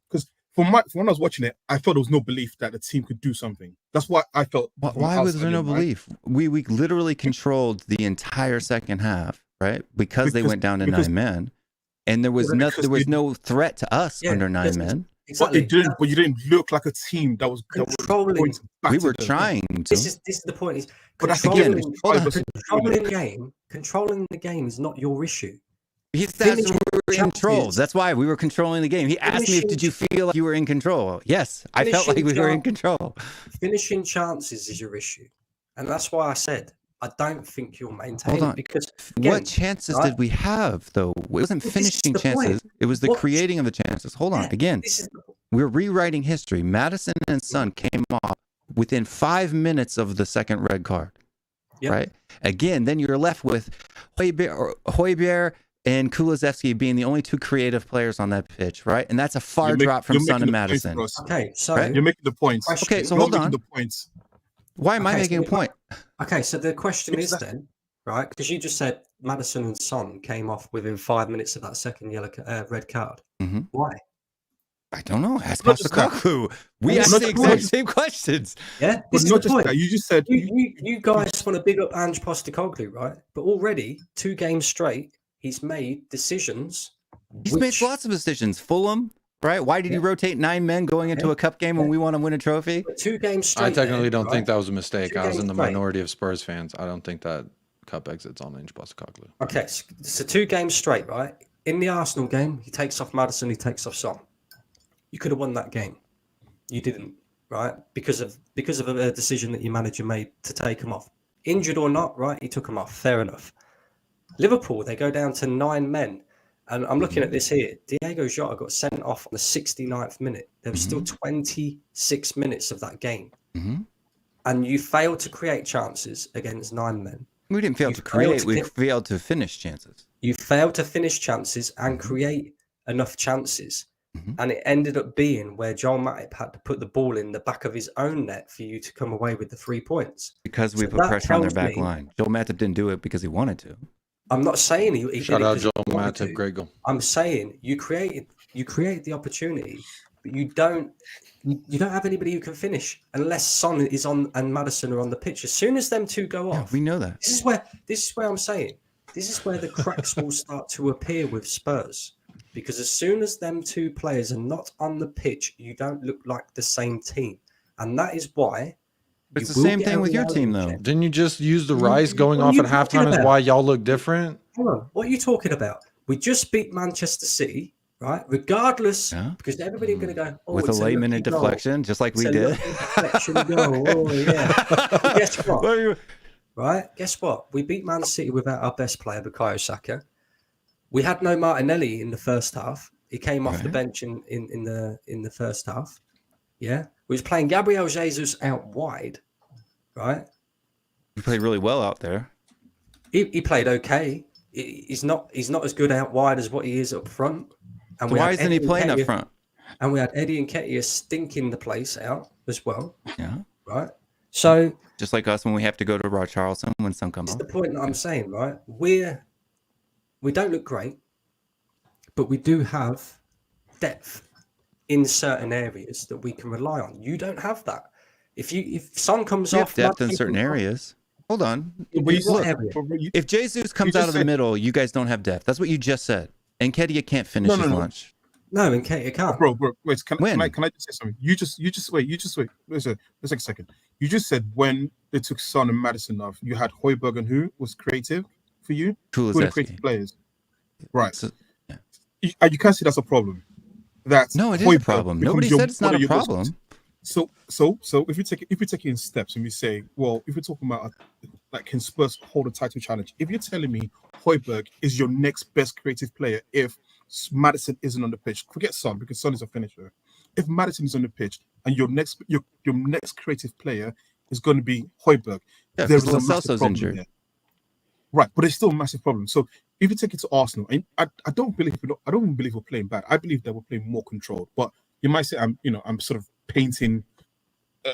Because when I was watching it, I felt there was no belief that the team could do something. That's why I felt. Why was there no belief? We literally controlled the entire second half, right? Because they went down to 9 men, and there was no threat to us under 9 men. Exactly. But you didn't look like a team that was controlling. We were trying to. This is the point. Is controlling the game is not your issue. We were in control. That's why we were controlling the game. He asked me, did you feel like you were in control? Yes, I felt like we were in control. Finishing chances is your issue. And that's why I said, I don't think you'll maintain Hold on. it. Because, again, what chances did we have, though? It wasn't finishing chances. It was the creating of the chances. Hold on. Again, we're rewriting history. Maddison and Son came off within 5 minutes of the second red card. Yep. Right? Again, then you're left with Højbjerg and Kulusevski being the only 2 creative players on that pitch, right? And that's a far drop from Son and Maddison. Okay, so you're making the points. Okay, so hold on. Why am I making a point? Okay, so the question is then, right? Because you just said Maddison and Son came off within 5 minutes of that second red card. Why? I don't know. Ask Postecoglou. We asked the exact same questions. Yeah, this is the point. That. You just said you guys want to big up Ange Postecoglou, right? But already 2 games straight, he's made decisions. He's made lots of decisions. Fulham, right? Why did he rotate 9 men going into a cup game when we want to win a trophy? 2 games straight. I technically don't think that was a mistake. I was in the minority of Spurs fans. I don't think that cup exits on Ange Postecoglou. Okay, so 2 games straight, right? In the Arsenal game, he takes off Maddison, he takes off Son. You could have won that game. You didn't, right? Because of a decision that your manager made to take him off. Injured or not, right? He took him off. Fair enough. Liverpool, they go down to 9 men. And I'm looking at this here. Diego Jota got sent off on the 69th minute. There was still 26 minutes of that game. And you failed to create chances against 9 men. We didn't fail to create. We failed to finish chances. You failed to finish chances and create enough chances. Mhm. And it ended up being where Joel Matip had to put the ball in the back of his own net for you to come away with the 3 points. Because we So put that pressure on their tells back me- line. Joel Matip didn't do it because he wanted to. I'm not saying he Shout did it out 'cause he Joel wanted Matip, to. great goal. I'm saying you created the opportunity, but you don't have anybody who can finish unless Son is on and Maddison are on the pitch. As soon as them two go Yeah, off, we know that. this is where I'm saying this is where the cracks will start to appear with Spurs. Because as soon as them two players are not on the pitch, you don't look like the same team. And that is why But it's you the will same get thing a with your reality team, though. check. Didn't you just use the Mm, Rice going what are off you at talking halftime as about? why y'all look different? Hold on, what are you talking about? We just beat Manchester City, right? Regardless, Yeah. because everybody going to go, oh, With a it's late minute lucky goal. deflection, just like It's we a did. lucky deflection goal. Oh, yeah. But guess what? What are you- Right? Guess what? We beat Man City without our best player, Bukayo Saka. We had no Martinelli in the first half. He came off the Right. bench in the first half. Yeah. We was playing Gabriel Jesus out wide, right? We played really well out there. He played okay. He's not as good out wide as what he is up front. And So we why had isn't he Eddie playing up Nketiah- front? And we had Eddie and Nketiah stinking the place out as well, Yeah. right? So Just like us when we have to go to Rod Charleston when sun comes it's on. the point that I'm saying, right? We don't look great, but we do have depth in certain areas that we can rely on. You don't have that. If Son comes We have off, depth in Maddison certain comes off, areas. Hold on. But you what said- area? but you- If Jesus comes just out of the said- middle, you guys don't have depth. That's what you just said. And Nketiah can't finish No, his no. lunch. No, and Nketiah can't. Bro, wait, can When? I just say something? You just wait. Let's take a second. You just said when they took Son and Maddison off, you had Højbjerg and who was creative for you? Who were the creative Kulusevski. players? Right. So- You can't see that's a problem. That No, it is a Højbjerg problem. becomes Nobody your- said it's one not of a your best- problem. So if we take it in steps and we say, well, if we're talking about like can Spurs hold a title challenge, if you're telling me Højbjerg is your next best creative player, if Maddison isn't on the pitch, forget Son because Son is a finisher. If Maddison is on the pitch and your next creative player is going to be Højbjerg, Yeah, there because is a Lo massive Celso's problem injured. there. Right, but it's still a massive problem. So if you take it to Arsenal, and I don't even believe we're playing bad. I believe that we're playing more controlled. But you might say I'm sort of painting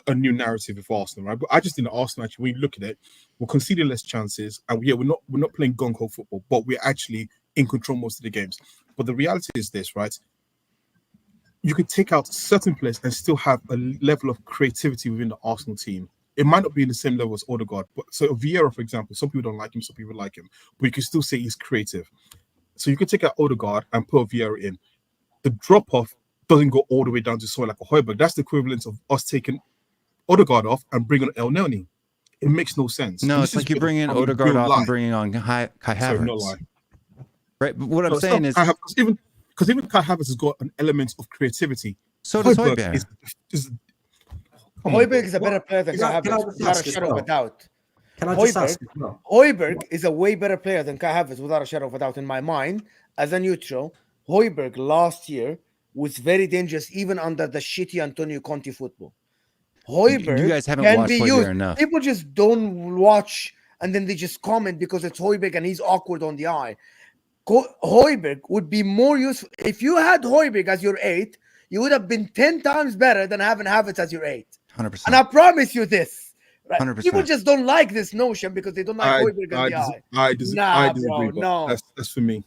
a new narrative of Arsenal, right? But I just think that Arsenal actually, when you look at it, we're conceding less chances, and we're not playing gung ho football, but we're actually in control most of the games. But the reality is this, right? You could take out certain players and still have a level of creativity within the Arsenal team. It might not be in the same level as Odegaard, but so Vieira, for example, some people don't like him, some people like him, but you can still say he's creative. So you could take out Odegaard and put Vieira in. The drop off doesn't go all the way down to someone like a Højbjerg. That's the equivalent of us taking Odegaard off and bringing on El Noni. It makes no sense. No, And it's this like is you bring in I mean, Odegaard real off lie. and bringing on Kai Sorry, Havertz. no lie. Right, but what I'm No, it's saying not is, Kai Havertz, because even Kai Havertz has got an element of creativity. so does Højbjerg Højbjerg. is come on, Højbjerg is a better player than Can I- Kai can I Havertz, just without a ask as shadow of a well? doubt. Can I just Højbjerg- ask? as well? Højbjerg is a way better player than Kai Havertz, without a shadow of a doubt, in my mind. As a neutral, Højbjerg last year was very dangerous, even under the shitty Antonio Conte football. Højbjerg You guys haven't can watched be Højbjerg used. enough. People just don't watch, and then they just comment because it's Højbjerg and he's awkward on the eye. Højbjerg would be more useful if you had Højbjerg as your 8. You would have been 10 times better than having Havertz as your 8. 100%. And I promise you this. Right? 100%. People just don't like this notion because they don't like Højbjerg on the eye. I disagree, Nah, but bro, no. that's for me.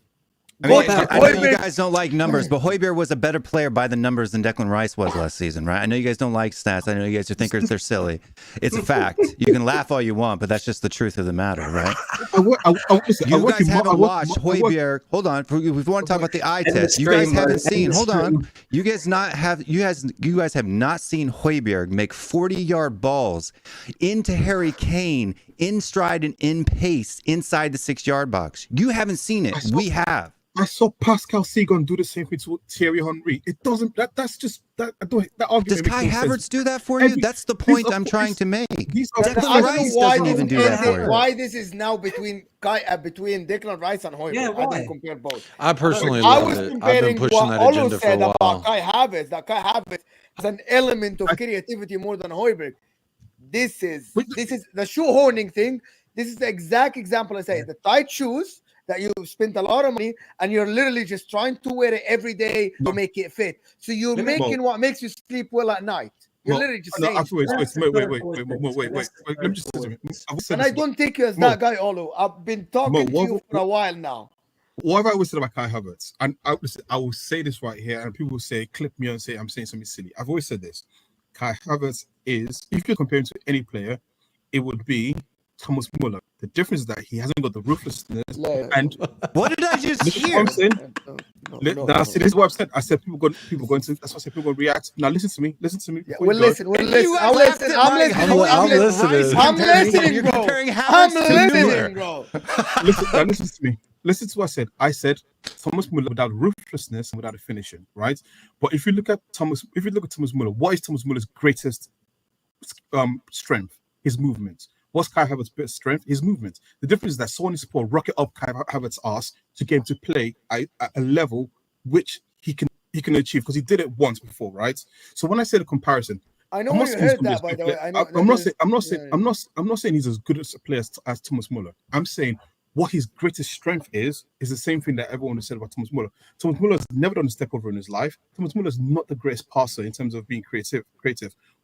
I mean, What I know you Højbjerg- guys don't like numbers, but Højbjerg was a better player by the numbers than Declan Rice was last season, right? I know you guys don't like stats. I know you guys are thinkers. They're silly. It's a fact. You can laugh all you want, but that's just the truth of the matter, right? Listen, You guys haven't watched Højbjerg. Hold on. If we want to talk about the eye End the test, you guys stream, haven't bro. seen. End the Hold on. stream. You guys have not seen Højbjerg make 40-yard balls into Harry Kane in stride and in pace inside the 6-yard box. You haven't seen it. We have. I saw Pascal Segon do the same thing to Thierry Henry. It doesn't. That's just that. That argument. Does makes Kai no Havertz sense. do that for you? Every- That's the these point are- I'm trying to make. These are Declan I don't Rice know why doesn't this even is do that for you. why this is now between Declan Rice and Højbjerg. Yeah, I why? didn't compare both. I personally I love was it. I've been comparing pushing what that Olo agenda for said a about while. Kai Havertz. That Kai Havertz has an element of creativity more than Højbjerg. This is the shoehorning thing. This is the exact example I say. The tight shoes that you spent a lot of money and you're literally just trying to wear it every day to make it fit. So you're making what makes you sleep well at night. You're literally just saying. Wait. Let me just say something. And I don't take you as that guy, Olu. I've been talking to you for a while now. What have I always said about Kai Havertz? And I will say this right here, and people will say, clip me and say I'm saying something silly. I've always said this. Kai Havertz is, if you're comparing to any player, it would be Thomas Muller. The difference is that he hasn't got the ruthlessness. And what did I just hear? This is what I've said. I said people going to. That's what I said. People going to react. Now listen to me. Yeah, we'll listen. I'm listening, bro. Listen to me. Listen to what I said. I said Thomas Muller without ruthlessness and without a finishing, right? But if you look at Thomas Muller, what is Thomas Muller's greatest strength? His movement. What's Kai Havertz's best strength? His movement. The difference is that someone is supposed to rocket up Kai Havertz's ass to get him to play at a level which he can achieve, because he did it once before, right? So when I say the comparison, I know you heard that, by the way. I'm not saying he's as good as a player as Thomas Muller. I'm saying what his greatest strength is the same thing that everyone has said about Thomas Muller. Thomas Muller has never done a step over in his life. Thomas Muller is not the greatest passer in terms of being creative,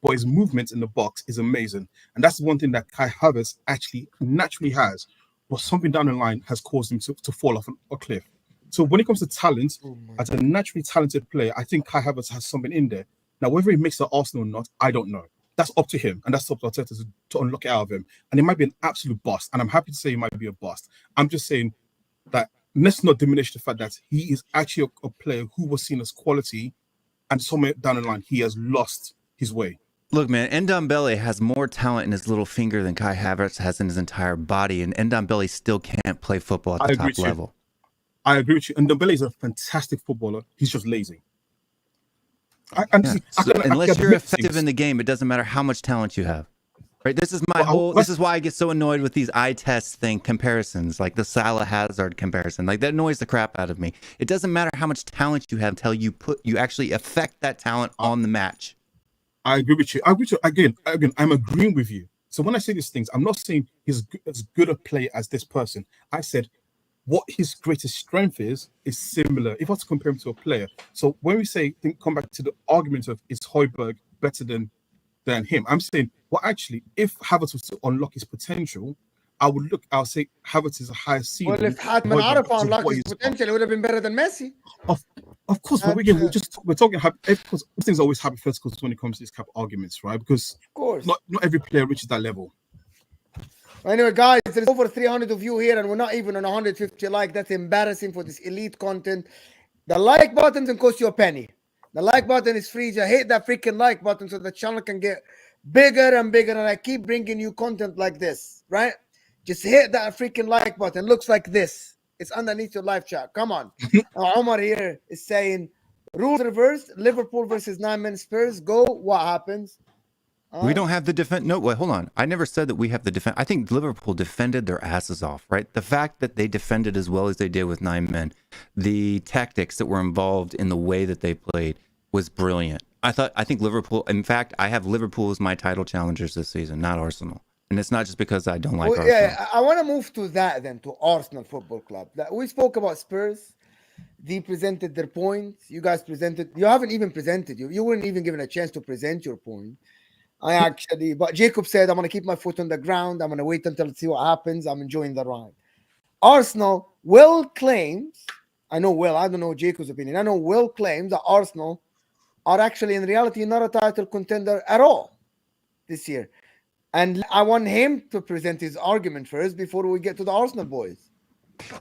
but his movement in the box is amazing. And that's one thing that Kai Havertz actually naturally has, but something down the line has caused him to fall off a cliff. So when it comes to talent, as a naturally talented player, I think Kai Havertz has something in there. Now, whether he makes the Arsenal or not, I don't know. That's up to him, and that's up to Arteta to unlock it out of him. And it might be an absolute bust, and I'm happy to say he might be a bust. I'm just saying that let's not diminish the fact that he is actually a player who was seen as quality, and somewhere down the line, he has lost his way. Look, man, Ndombele has more talent in his little finger than Kai Havertz has in his entire body, and Ndombele still can't play football at the top level. I agree with you. Ndombele is a fantastic footballer. He's just lazy. Unless you're effective in the game, it doesn't matter how much talent you have. Right? This is this is why I get so annoyed with these eye test comparisons, like the Salah Hazard comparison. Like, that annoys the crap out of me. It doesn't matter how much talent you have until you actually affect that talent on the match. I agree with you. Again, I'm agreeing with you. So when I say these things, I'm not saying he's as good a player as this person. I said what his greatest strength is similar. If I was to compare him to a player, so when we say, come back to the argument of is Højbjerg better than him, I'm saying, well, actually, if Havertz was to unlock his potential, I'll say Havertz is a higher ceiling. Well, if Hadman Arif unlocked his potential, it would have been better than Messi. Of course, but we're talking. Of course, things always hypothetical when it comes to these type of arguments, right? Because of course, not every player reaches that level. Anyway, guys, there's over 300 of you here, and we're not even on 150 likes. That's embarrassing for this elite content. The like button doesn't cost you a penny. The like button is free. Just hit that freaking like button so the channel can get bigger and bigger, and I keep bringing you content like this, right? Just hit that freaking like button. Looks like this. It's underneath your live chat. Come on. Omar here is saying, rules reversed. Liverpool versus 9-man Spurs. Go. What happens? We don't have the defense. No, wait, hold on. I never said that we have the defense. I think Liverpool defended their asses off, right? The fact that they defended as well as they did with 9 men, the tactics that were involved in the way that they played was brilliant. I think Liverpool, in fact, I have Liverpool as my title challengers this season, not Arsenal. And it's not just because I don't like Arsenal. Yeah, I want to move to that then, to Arsenal Football Club. We spoke about Spurs. They presented their points. You guys presented. You haven't even presented. You weren't even given a chance to present your point. But Jacob said, I'm going to keep my foot on the ground. I'm going to wait until see what happens. I'm enjoying the ride. Arsenal, Will claims, I don't know Jacob's opinion. I know Will claims that Arsenal are actually in reality not a title contender at all this year. And I want him to present his argument first before we get to the Arsenal boys.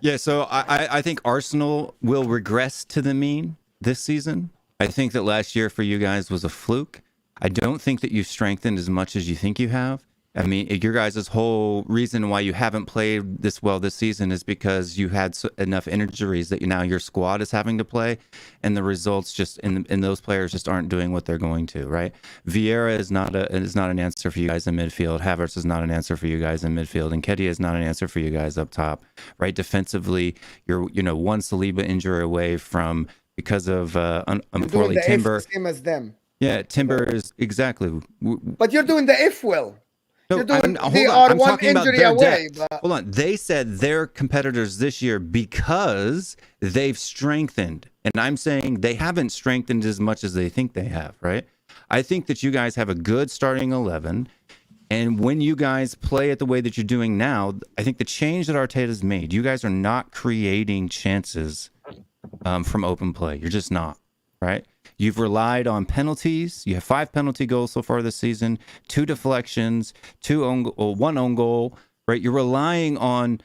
Yeah, so I think Arsenal will regress to the mean this season. I think that last year for you guys was a fluke. I don't think that you've strengthened as much as you think you have. I mean, your guys' whole reason why you haven't played this well this season is because you had enough injuries that now your squad is having to play, and the results just in those players just aren't doing what they're going to, right? Vieira is not an answer for you guys in midfield. Havertz is not an answer for you guys in midfield, and Nketiah is not an answer for you guys up top, right? Defensively, you're one Saliba injury away from because of unfortunately Timber. Same as them. Yeah, Timber is exactly. But you're doing the if well. No, they hold are on. I'm one talking about injury their away. depth. But Hold on. They said they're competitors this year because they've strengthened. And I'm saying they haven't strengthened as much as they think they have, right? I think that you guys have a good starting 11. And when you guys play it the way that you're doing now, I think the change that Arteta's made, you guys are not creating chances from open play. You're just not, right? You've relied on penalties. You have 5 penalty goals so far this season, 2 deflections, 1 own goal, right? You're relying on,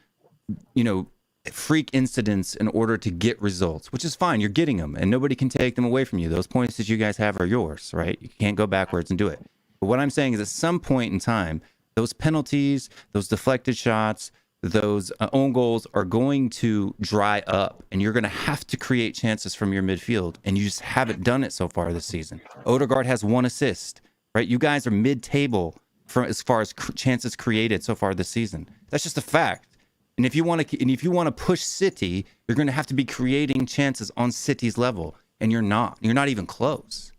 freak incidents in order to get results, which is fine. You're getting them, and nobody can take them away from you. Those points that you guys have are yours, right? You can't go backwards and do it. But what I'm saying is at some point in time, those penalties, those deflected shots, those own goals are going to dry up, and you're going to have to create chances from your midfield, and you just haven't done it so far this season. Odegaard has 1 assist, right? You guys are mid-table as far as chances created so far this season. That's just a fact. And if you want to push City, you're going to have to be creating chances on City's level, and you're not. You're not even close.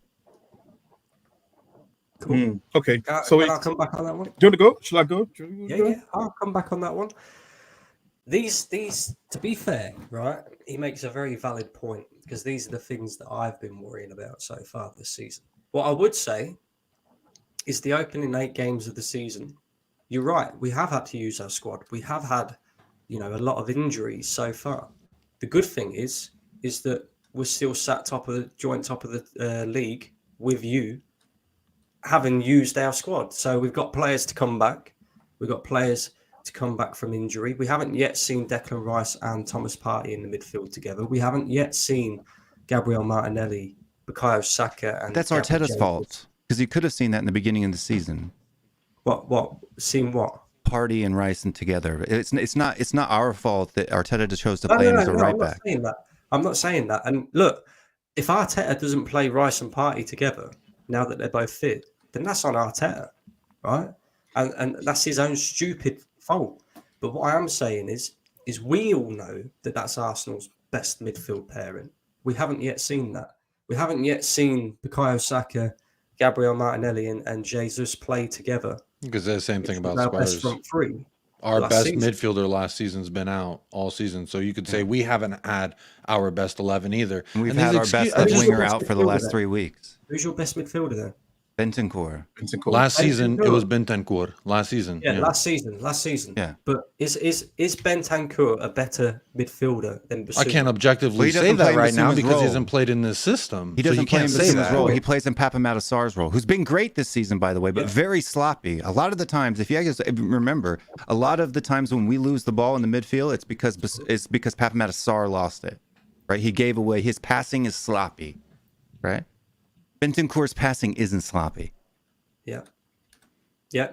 Cool. Okay. Can So I come back on that one? do you want to go? Shall I go? Yeah, I'll come back on that one. These, to be fair, right? He makes a very valid point because these are the things that I've been worrying about so far this season. What I would say is the opening 8 games of the season. You're right. We have had to use our squad. We have had, a lot of injuries so far. The good thing is that we're still sat joint top of the league with you, having used our squad. So we've got players to come back. We've got players to come back from injury. We haven't yet seen Declan Rice and Thomas Partey in the midfield together. We haven't yet seen Gabriel Martinelli, Bukayo Saka, and That's Gabriel Arteta's Jesus. fault because you could have seen that in the beginning of the season. What? Seen what? Partey and Rice and together. It's not our fault that Arteta chose to play him as a right back. I'm not saying that. And look, if Arteta doesn't play Rice and Partey together now that they're both fit, then that's on Arteta, right? And that's his own stupid fault. But what I am saying is we all know that that's Arsenal's best midfield pairing. We haven't yet seen that. We haven't yet seen Bukayo Saka, Gabriel Martinelli, and Jesus play together. Because they're the same thing about our best Spurs. front three. Our last best season. midfielder last season's been out all season. So you could say we haven't had our best 11 either. And we've And had these our best excu- left Who's your winger best out for the midfielder last then? 3 weeks. Who's your best midfielder then? Bentancur. Last season, it Bentancur. was Bentancur. Last season. Yeah, last season. Yeah. But is Bentancur a better midfielder than Bissouma? I can't objectively Well, he say doesn't that play right now Bissouma's because role. he hasn't played in this system. He So doesn't you play in can't say Bissouma's that. role. He plays in Papamata Sarr's role, who's been great this season, by the way, but very sloppy. A lot of the times, if you guys remember, a lot of the times when we lose the ball in the midfield, it's because Papamata Sarr lost it, right? He gave away. His passing is sloppy, right? Bentancur's passing isn't sloppy. Yeah.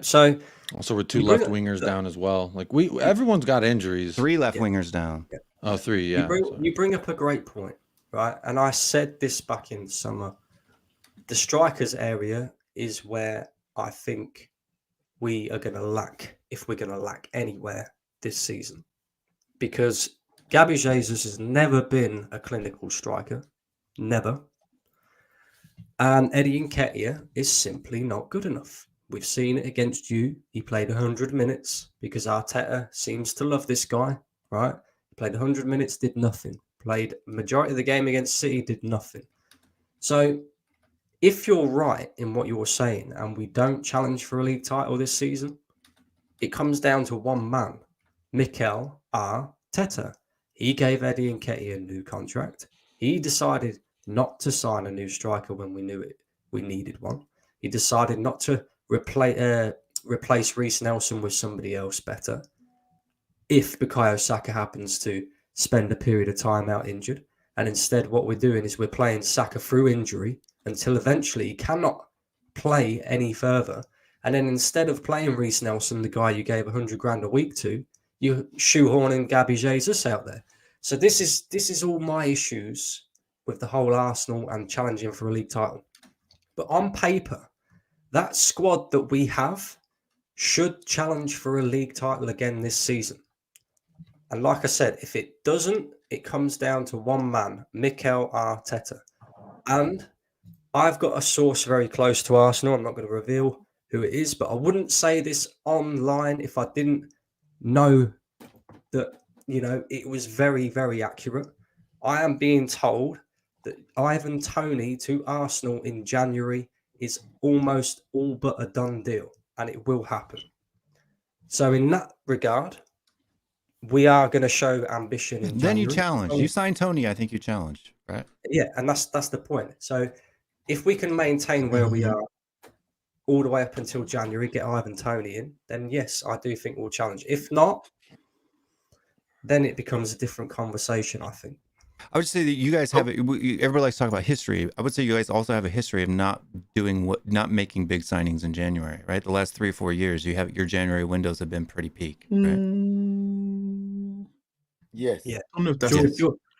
So Also, we're 2 You left bring wingers down as well. Like everyone's got injuries. 3 left wingers down. Oh, 3, yeah. you bring up a great point, right? And I said this back in summer. The strikers area is where I think we are going to lack, if we're going to lack anywhere this season, because Gabby Jesus has never been a clinical striker, never. And Eddie Nketiah is simply not good enough. We've seen it against you. He played 100 minutes because Arteta seems to love this guy, right? He played 100 minutes, did nothing. Played majority of the game against City, did nothing. So if you're right in what you're saying and we don't challenge for a league title this season, it comes down to one man, Mikel Arteta. He gave Eddie Nketiah a new contract. He decided not to sign a new striker when we knew it. We needed one. He decided not to replace Reece Nelson with somebody else better. If Bukayo Saka happens to spend a period of time out injured, and instead what we're doing is we're playing Saka through injury until eventually he cannot play any further. And then instead of playing Reece Nelson, the guy you gave 100 grand a week to, you're shoehorning Gabby Jesus out there. So this is all my issues with the whole Arsenal and challenging for a league title. But on paper, that squad that we have should challenge for a league title again this season. And like I said, if it doesn't, it comes down to one man, Mikel Arteta. And I've got a source very close to Arsenal. I'm not going to reveal who it is, but I wouldn't say this online if I didn't know that, it was very, very accurate. I am being told that Ivan Toney to Arsenal in January is almost all but a done deal, and it will happen. So in that regard, we are going to show ambition in January. Then you challenge. You sign Tony, I think you challenge, right? Yeah, and that's the point. So if we can maintain where we are all the way up until January, get Ivan Toney in, then yes, I do think we'll challenge. If not, then it becomes a different conversation, I think. I would say that you guys have everybody likes to talk about history. I would say you guys also have a history of not making big signings in January, right? The last 3 or 4 years, your January windows have been pretty peak, right? Yes. Yeah. I don't know if that's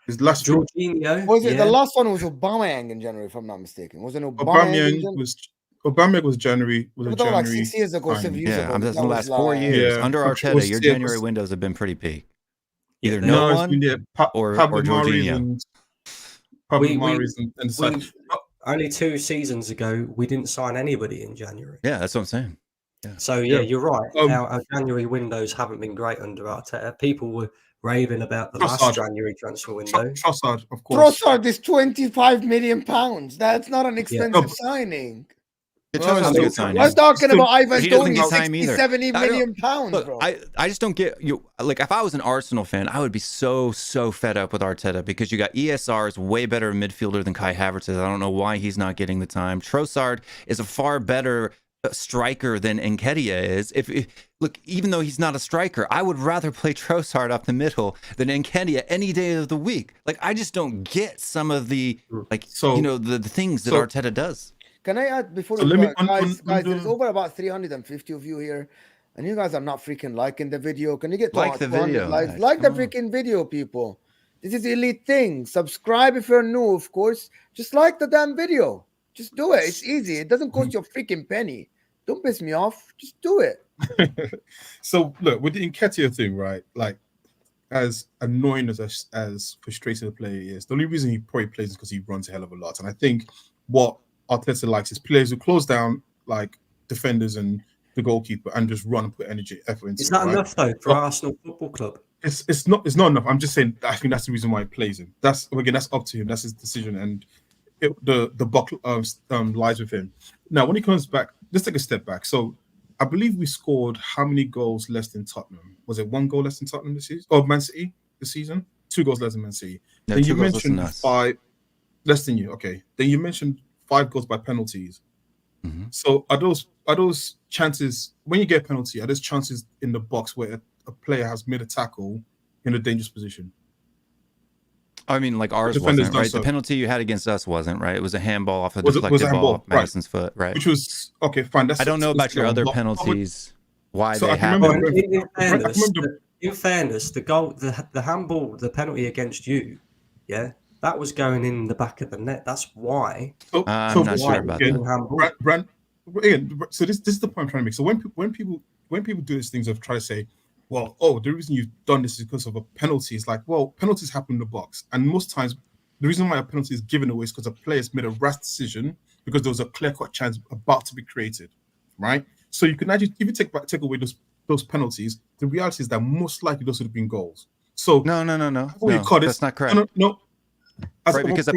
his last Jorginho. Was it the last one? Was Aubameyang in January, if I'm not mistaken? Wasn't Aubameyang? Aubameyang was January. Was January like 6 years ago, 7 years ago. I'm just the last 4 years under Arteta. Your January windows have been pretty peak. Either no one or Jorginho. Only 2 seasons ago, we didn't sign anybody in January. Yeah, that's what I'm saying. Yeah. So you're right. Our January windows haven't been great under Arteta. People were raving about the last January transfer window. Trossard, of course. Trossard is £25 million. That's not an expensive signing. Let's talking about Ivan Toney, 70 million pounds, look, bro. I just don't get you. Like, if I was an Arsenal fan, I would be so fed up with Arteta because you got ESR is way better midfielder than Kai Havertz is. I don't know why he's not getting the time. Trossard is a far better striker than Nketiah is. Look, even though he's not a striker, I would rather play Trossard up the middle than Nketiah any day of the week. Like, I just don't get some of the the things that Arteta does. Can I add before guys, there's over about 350 of you here, and you guys are not freaking liking the video. Can you get like the video? Like the freaking video, people. This is elite thing. Subscribe if you're new, of course. Just like the damn video. Just do it. It's easy. It doesn't cost you a freaking penny. Don't piss me off. Just do it. So look, with the Nketiah thing, right? Like, as annoying as frustrating a player is, the only reason he probably plays is because he runs a hell of a lot. And I think what Arteta likes is players who close down like defenders and the goalkeeper and just run and put effort into. Is that enough though for Arsenal Football Club? It's not enough. I'm just saying. I think that's the reason why he plays him. That's up to him. That's his decision, and the buck lies with him. Now, when he comes back, let's take a step back. So, I believe we scored how many goals less than Tottenham? Was it 1 goal less than Tottenham this season? Or Man City this season? 2 goals less than Man City. No, then you mentioned 5 less than you. Okay. Then you mentioned 5 goals by penalties. Mm-hmm. So are those chances when you get a penalty? Are those chances in the box where a player has made a tackle in a dangerous position? I mean, like ours wasn't, right? The penalty you had against us wasn't, right? It was a handball off a deflected ball off Maddison's foot, right? Which was okay, fine. I don't know about your other penalties. Why they happened? In fairness, the goal, the handball, the penalty against you, that was going in the back of the net. That's why. I'm not sure about that. So this is the point I'm trying to make. So when people do these things of try to say, well, the reason you've done this is because of a penalty. It's like, well, penalties happen in the box, and most times the reason why a penalty is given away is because a player's made a rash decision because there was a clear-cut chance about to be created, right? So you can actually, if you take away those penalties, the reality is that most likely those would have been goals. So no, that's not correct. No. Right, because a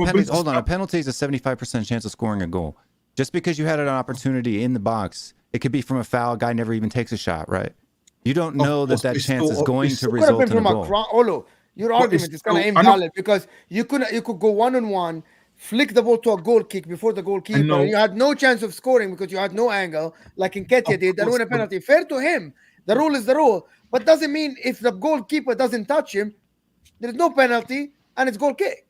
penalty is a 75% chance of scoring a goal. Just because you had an opportunity in the box, it could be from a foul. Guy never even takes a shot, right? You don't know that chance is going to result in a goal. Your argument is kind of invalid because you could go 1-on-1, flick the ball to a goal kick before the goalkeeper. You had no chance of scoring because you had no angle, like Nketiah did, and win a penalty. Fair to him. The rule is the rule, but doesn't mean if the goalkeeper doesn't touch him, there's no penalty and it's goal kick.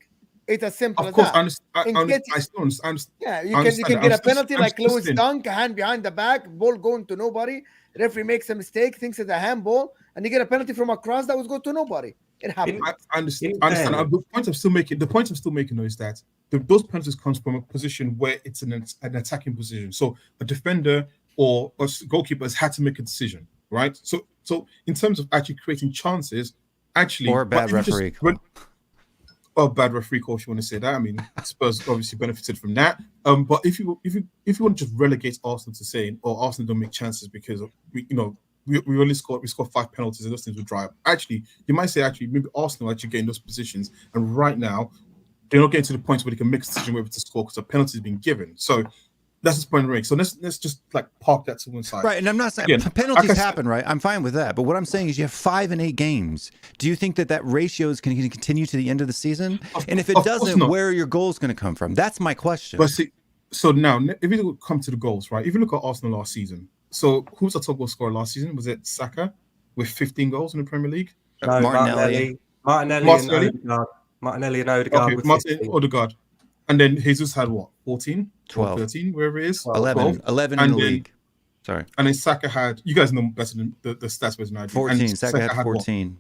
It's as simple as that. I still understand. Yeah, you can get a penalty like Lewis Dunk, a hand behind the back, ball going to nobody. Referee makes a mistake, thinks it's a handball, and you get a penalty from a cross that was going to nobody. It happened. I understand. The point I'm still making is that those penalties comes from a position where it's an attacking position. So a defender or a goalkeeper has had to make a decision, right? So in terms of actually creating chances, or a bad referee. bad referee call, if you want to say that. I mean, Spurs obviously benefited from that. But if you want to just relegate Arsenal to saying, "Oh, Arsenal don't make chances because we only scored 5 penalties and those things will dry up." Actually, you might say maybe Arsenal actually get in those positions, and right now they're not getting to the point where they can make a decision whether to score because a penalty has been given. So that's the point of the. So let's just like park that to one side. Right, and I'm not saying penalties happen, right? I'm fine with that. But what I'm saying is you have 5 and 8 games. Do you think that ratio is going to continue to the end of the season? And if it doesn't, where are your goals going to come from? That's my question. But see, so now if you come to the goals, right? If you look at Arsenal last season, so who's the top goal scorer last season? Was it Saka with 15 goals in the Premier League? No, Martinelli and Odegaard. Okay, Martin Odegaard. And then Jesus had what? 14? 12. 13, wherever it is. 11 in the league. Sorry. And then Saka had, you guys know better than the stats better than I do. 14. And Saka had 14. What?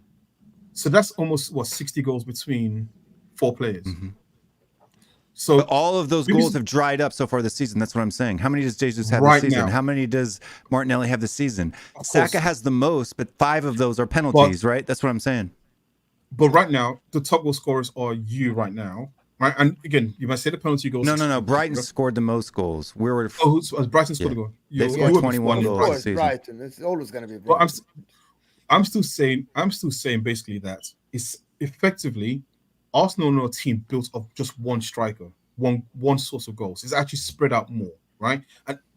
So that's almost 60 goals between 4 players. Mm-hmm. So but all of those goals have dried up so far this season. That's what I'm saying. How many does Jesus have this season? How many does Martinelli have this season? Saka has the most, but 5 of those are penalties, right? That's what I'm saying. But right now, the top goal scorers are you right now. Right, and again, you might say the penalty goals. No. Brighton scored the most goals. Brighton scored a goal. They scored 21 goals this season. Brighton. It's always going to be Brighton. Well, I'm still saying basically that it's effectively Arsenal are not a team built of just one striker, one source of goals. It's actually spread out more, right?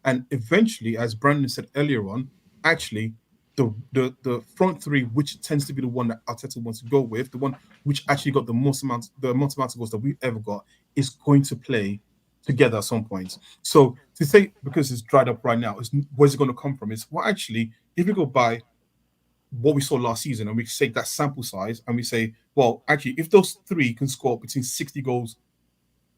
And eventually, as Brandon said earlier on, actually the front three, which tends to be the one that Arteta wants to go with, the one which actually got the most amount of goals that we've ever got, is going to play together at some point. So to say because it's dried up right now, where's it going to come from? Actually, if we go by what we saw last season and we say that sample size and we say, well, actually, if those 3 can score between 60 goals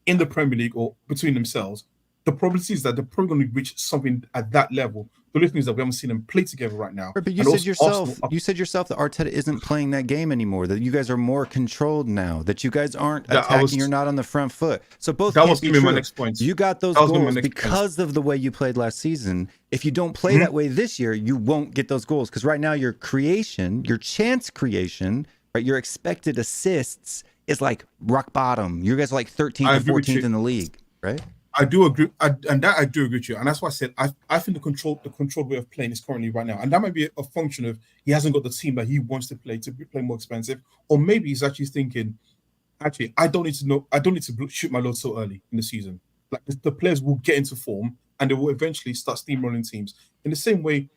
in the Premier League or between themselves, the probability is that they're probably going to reach something at that level. The only thing is that we haven't seen them play together right now. But you said yourself that Arteta isn't playing that game anymore, that you guys are more controlled now, that you guys aren't attacking, you're not on the front foot. So both that was going to be my next point. You got those goals because of the way you played last season. If you don't play that way this year, you won't get those goals because right now your chance creation, right, your expected assists is like rock bottom. You guys are like 13th or 14th in the league, right? I do agree, and that I do agree with you, and that's why I said I think the controlled way of playing is currently right now, and that might be a function of he hasn't got the team that he wants to play more expensive, or maybe he's actually thinking, actually I don't need to shoot my load so early in the season. Like the players will get into form, and they will eventually start steamrolling teams in the same way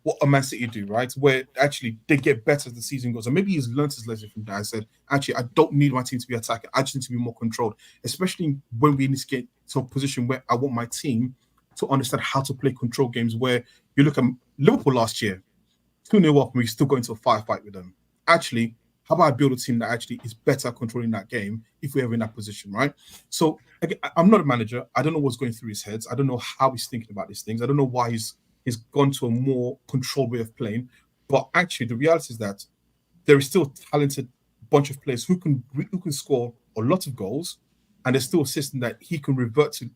what a Man City do, right? Where actually they get better as the season goes. And maybe he's learned his lesson from that. I said, actually, I don't need my team to be attacking. I just need to be more controlled, especially when we need to get to a position where I want my team to understand how to play control games. Where you look at Liverpool last year, 2-0 up, and we still go into a firefight with them. Actually, how about I build a team that actually is better controlling that game if we're ever in that position, right? So again, I'm not a manager. I don't know what's going through his head. I don't know how he's thinking about these things. I don't know why he's gone to a more controlled way of playing. But actually, the reality is that there is still a talented bunch of players who can score a lot of goals, and there's still a system that he can revert to.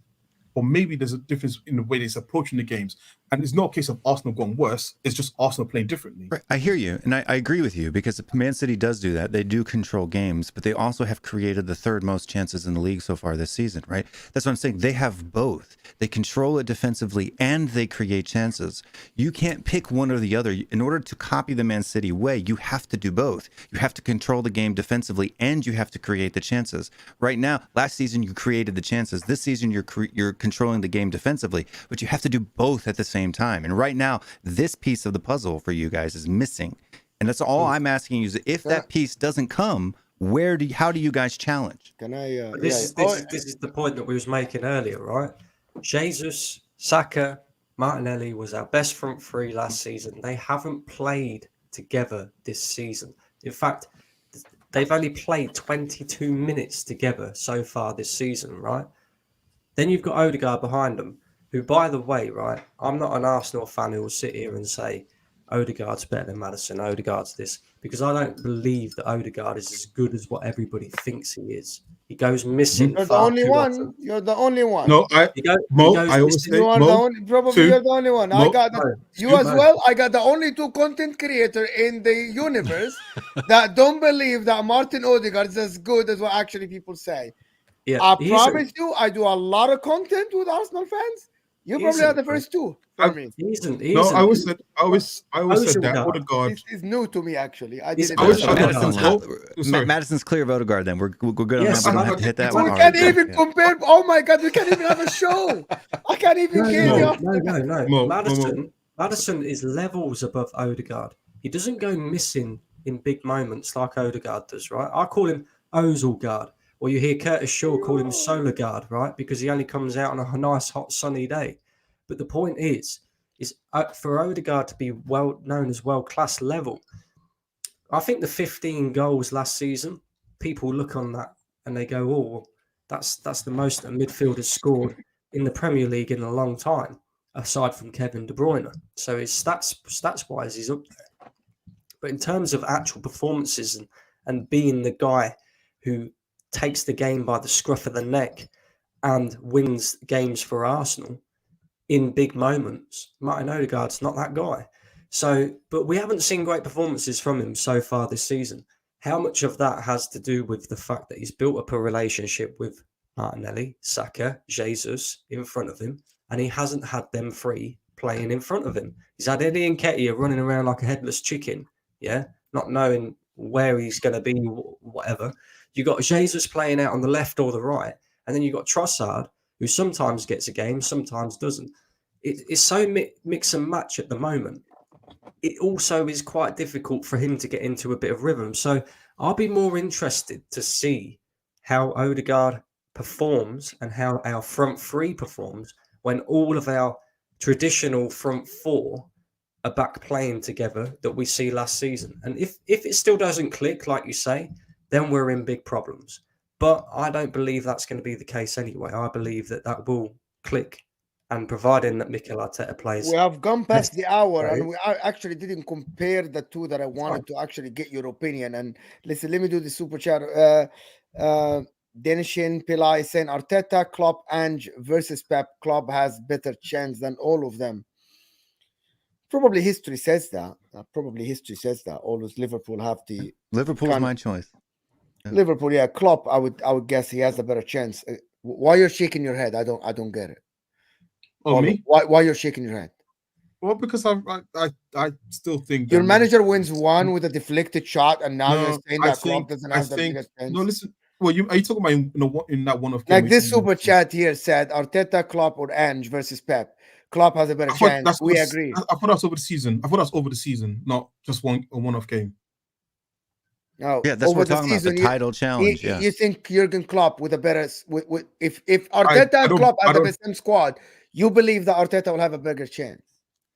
Or maybe there's a difference in the way he's approaching the games. And it's not a case of Arsenal going worse. It's just Arsenal playing differently. Right. I hear you. And I agree with you because Man City does do that. They do control games, but they also have created the 3rd most chances in the league so far this season, right? That's what I'm saying. They have both. They control it defensively and they create chances. You can't pick one or the other. In order to copy the Man City way, you have to do both. You have to control the game defensively and you have to create the chances. Right now, last season, you created the chances. This season, you're controlling the game defensively, but you have to do both at the same time. And right now, this piece of the puzzle for you guys is missing. And that's all I'm asking you is if that piece doesn't come, how do you guys challenge? Can I? This is the point that we was making earlier, right? Jesus, Saka, Martinelli was our best front 3 last season. They haven't played together this season. In fact, they've only played 22 minutes together so far this season, right? Then you've got Odegaard behind them, who, by the way, right, I'm not an Arsenal fan who will sit here and say Odegaard's better than Maddison, Odegaard's this, because I don't believe that Odegaard is as good as what everybody thinks he is. He goes missing. You're the far only too one. often. You're the only one. No, He Mo, goes I always missing. say, You are Mo, the only. Probably two, you're the only one. I Mo, got No, you as no. well. I got the only 2 content creator in the universe that don't believe that Martin Odegaard is as good as what actually people say. Yeah, I he isn't. promise you, I do a lot of content with Arsenal fans. You He probably are isn't, the bro. first 2 for I've- me. He isn't. He no, isn't. I always said that Odegaard. Odegaard. This is new to me, actually. I It's didn't. I wish know I that. was- Madison's, Oh, sorry. Madison's clear of Odegaard. Then we're good Yes, on that. We don't I- have to hit that we one. We All can't right, even yeah. compare. Oh my God, we can't even have a show. I can't even No, get no, you. no. Mo, Maddison is levels above Odegaard. He doesn't go missing in big moments like Odegaard does, right? I call him Ozilgard, or you hear Curtis Shaw call him Solargard, right? Because he only comes out on a nice, hot, sunny day. But the point is for Odegaard to be well known as world-class level, I think the 15 goals last season, people look on that and they go, oh, that's the most a midfielder scored in the Premier League in a long time, aside from Kevin De Bruyne. So his stats-wise, he's up there. But in terms of actual performances and being the guy who takes the game by the scruff of the neck and wins games for Arsenal in big moments, Martin Odegaard's not that guy. So, but we haven't seen great performances from him so far this season. How much of that has to do with the fact that he's built up a relationship with Martinelli, Saka, Jesus in front of him, and he hasn't had them 3 playing in front of him? He's had Eddie and Nketiah running around like a headless chicken, yeah, not knowing where he's going to be, whatever. You got Jesus playing out on the left or the right, and then you got Trossard, who sometimes gets a game, sometimes doesn't. It's so mix and match at the moment. It also is quite difficult for him to get into a bit of rhythm. So I'll be more interested to see how Odegaard performs and how our front 3 performs when all of our traditional front 4 are back playing together that we see last season. And if it still doesn't click, like you say, then we're in big problems. But I don't believe that's going to be the case anyway. I believe that will click, and providing that Mikel Arteta plays. We have gone past the hour, Right. and we actually didn't compare the 2 that I wanted to actually get your opinion. And listen, let me do the super chat. Denishin Pillai saying Arteta, Klopp, Ange versus Pep. Klopp has better chance than all of them. Probably history says that. Always Liverpool have the Liverpool's my choice. Liverpool. Yeah, Klopp. I would guess he has a better chance. Why you're shaking your head? I don't get it. Oh, me? Why you're shaking your head? Well, because I still think Your that manager wins 1 with a deflected shot, and now you're saying that Klopp doesn't have the biggest chance. No, listen. Well, are you talking about in that one of Like this super chat here said, Arteta, Klopp, or Ange versus Pep. Klopp has a better chance. We agree. I thought that's over the season. I thought that's over the season, not just a one-off game. No, Yeah, that's what we're talking about. The title challenge. Yeah. You think Jurgen Klopp with a better if Arteta and Klopp have the same squad, you believe that Arteta will have a bigger chance?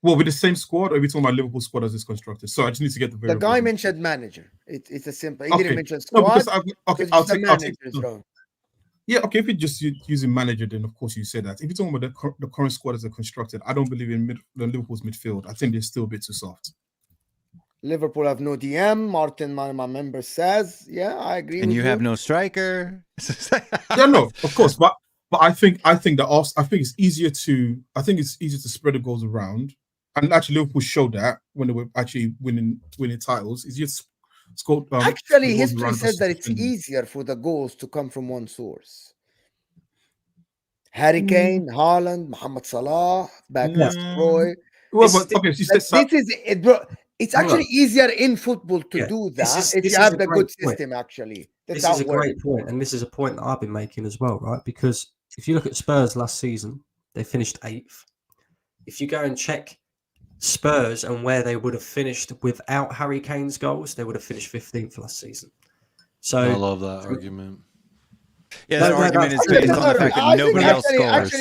Well, with the same squad, or are we talking about Liverpool squad as it's constructed? So I just need to get the The guy mentioned manager. It's a simple. He Okay. didn't mention No, squad. because I'll take. Bro. Yeah, okay. If you're just using manager, then of course you say that. If you're talking about the current squad as they're constructed, I don't believe in the Liverpool's midfield. I think they're still a bit too soft. Liverpool have no DM. Martin, my member says, yeah, I agree. And with you have no striker. Yeah, no, of course, but I think it's easier to spread the goals around, and actually Liverpool showed that when they were actually winning titles. It's just scored. Actually, history says that it's easier for the goals to come from one source. Harry Kane, Haaland, Mohamed Salah, Roy. Well, but okay, so this is it, bro. It's actually easier in football to do that if you have the good system. Actually, this is a great point, and this is a point that I've been making as well, right? Because if you look at Spurs last season, they finished 8th. If you go and check Spurs and where they would have finished without Harry Kane's goals, they would have finished 15th last season. So I love that argument. Yeah, that argument is based on the fact that nobody else scores.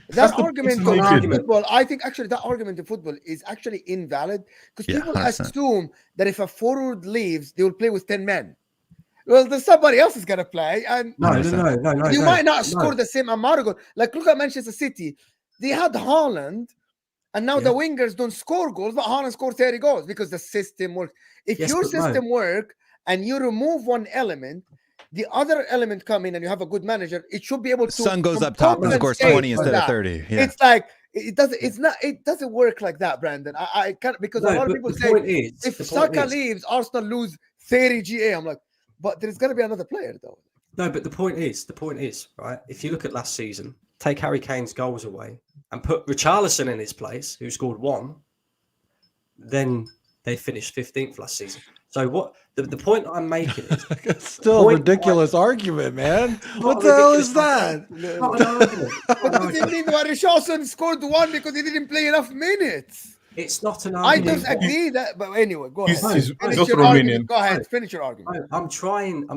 That argument in football, I think actually that argument in football is actually invalid because people 100%. assume that if a forward leaves, they will play with 10 men. Well, there's somebody else is going to play. And no. You might not score the same amount of goals. Like, look at Manchester City. They had Haaland, and now the wingers don't score goals, but Haaland scored 30 goals because the system works. If your system works, and you remove one element, the other element come in, and you have a good manager, it should be able to Sun goes up top and scores compensate 20 for instead of that. 30. Yeah. It's like it doesn't work like that, Brandon. I can't, because a No, lot of but people the say point is, if the point Saka is- leaves, Arsenal lose 30 GA. I'm like, but there's gonna be another player though. No, but the point is, right? If you look at last season, take Harry Kane's goals away and put Richarlison in his place, who scored 1, then they finished 15th last season. So what the point I'm making is It's still a point ridiculous argument, man. Not What a the hell ridiculous is that? argument. Not an argument. Not What an does it argument. mean that Richarlison scored 1 because he didn't play enough minutes? It's not an I argument. just agree that, but anyway, go He's- ahead. he's Finish also your argument. Romanian. Go ahead, finish your argument. I'm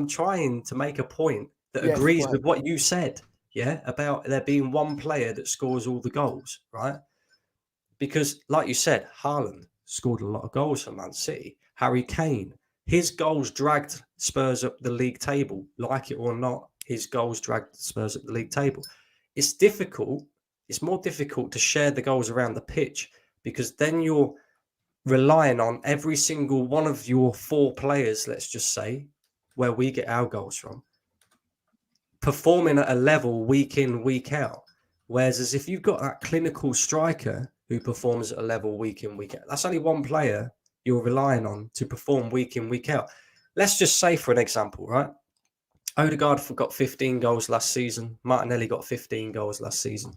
trying to make a point that Yes, agrees go ahead. with what you said, yeah, about there being one player that scores all the goals, right? Because, like you said, Haaland scored a lot of goals for Man City. Harry Kane, his goals dragged Spurs up the league table, like it or not. His goals dragged Spurs up the league table. It's difficult. It's more difficult to share the goals around the pitch because then you're relying on every single one of your 4 players, let's just say, where we get our goals from, performing at a level week in, week out. Whereas as if you've got that clinical striker who performs at a level week in, week out, that's only one player you're relying on to perform week in, week out. Let's just say, for an example, right? Odegaard got 15 goals last season. Martinelli got 15 goals last season.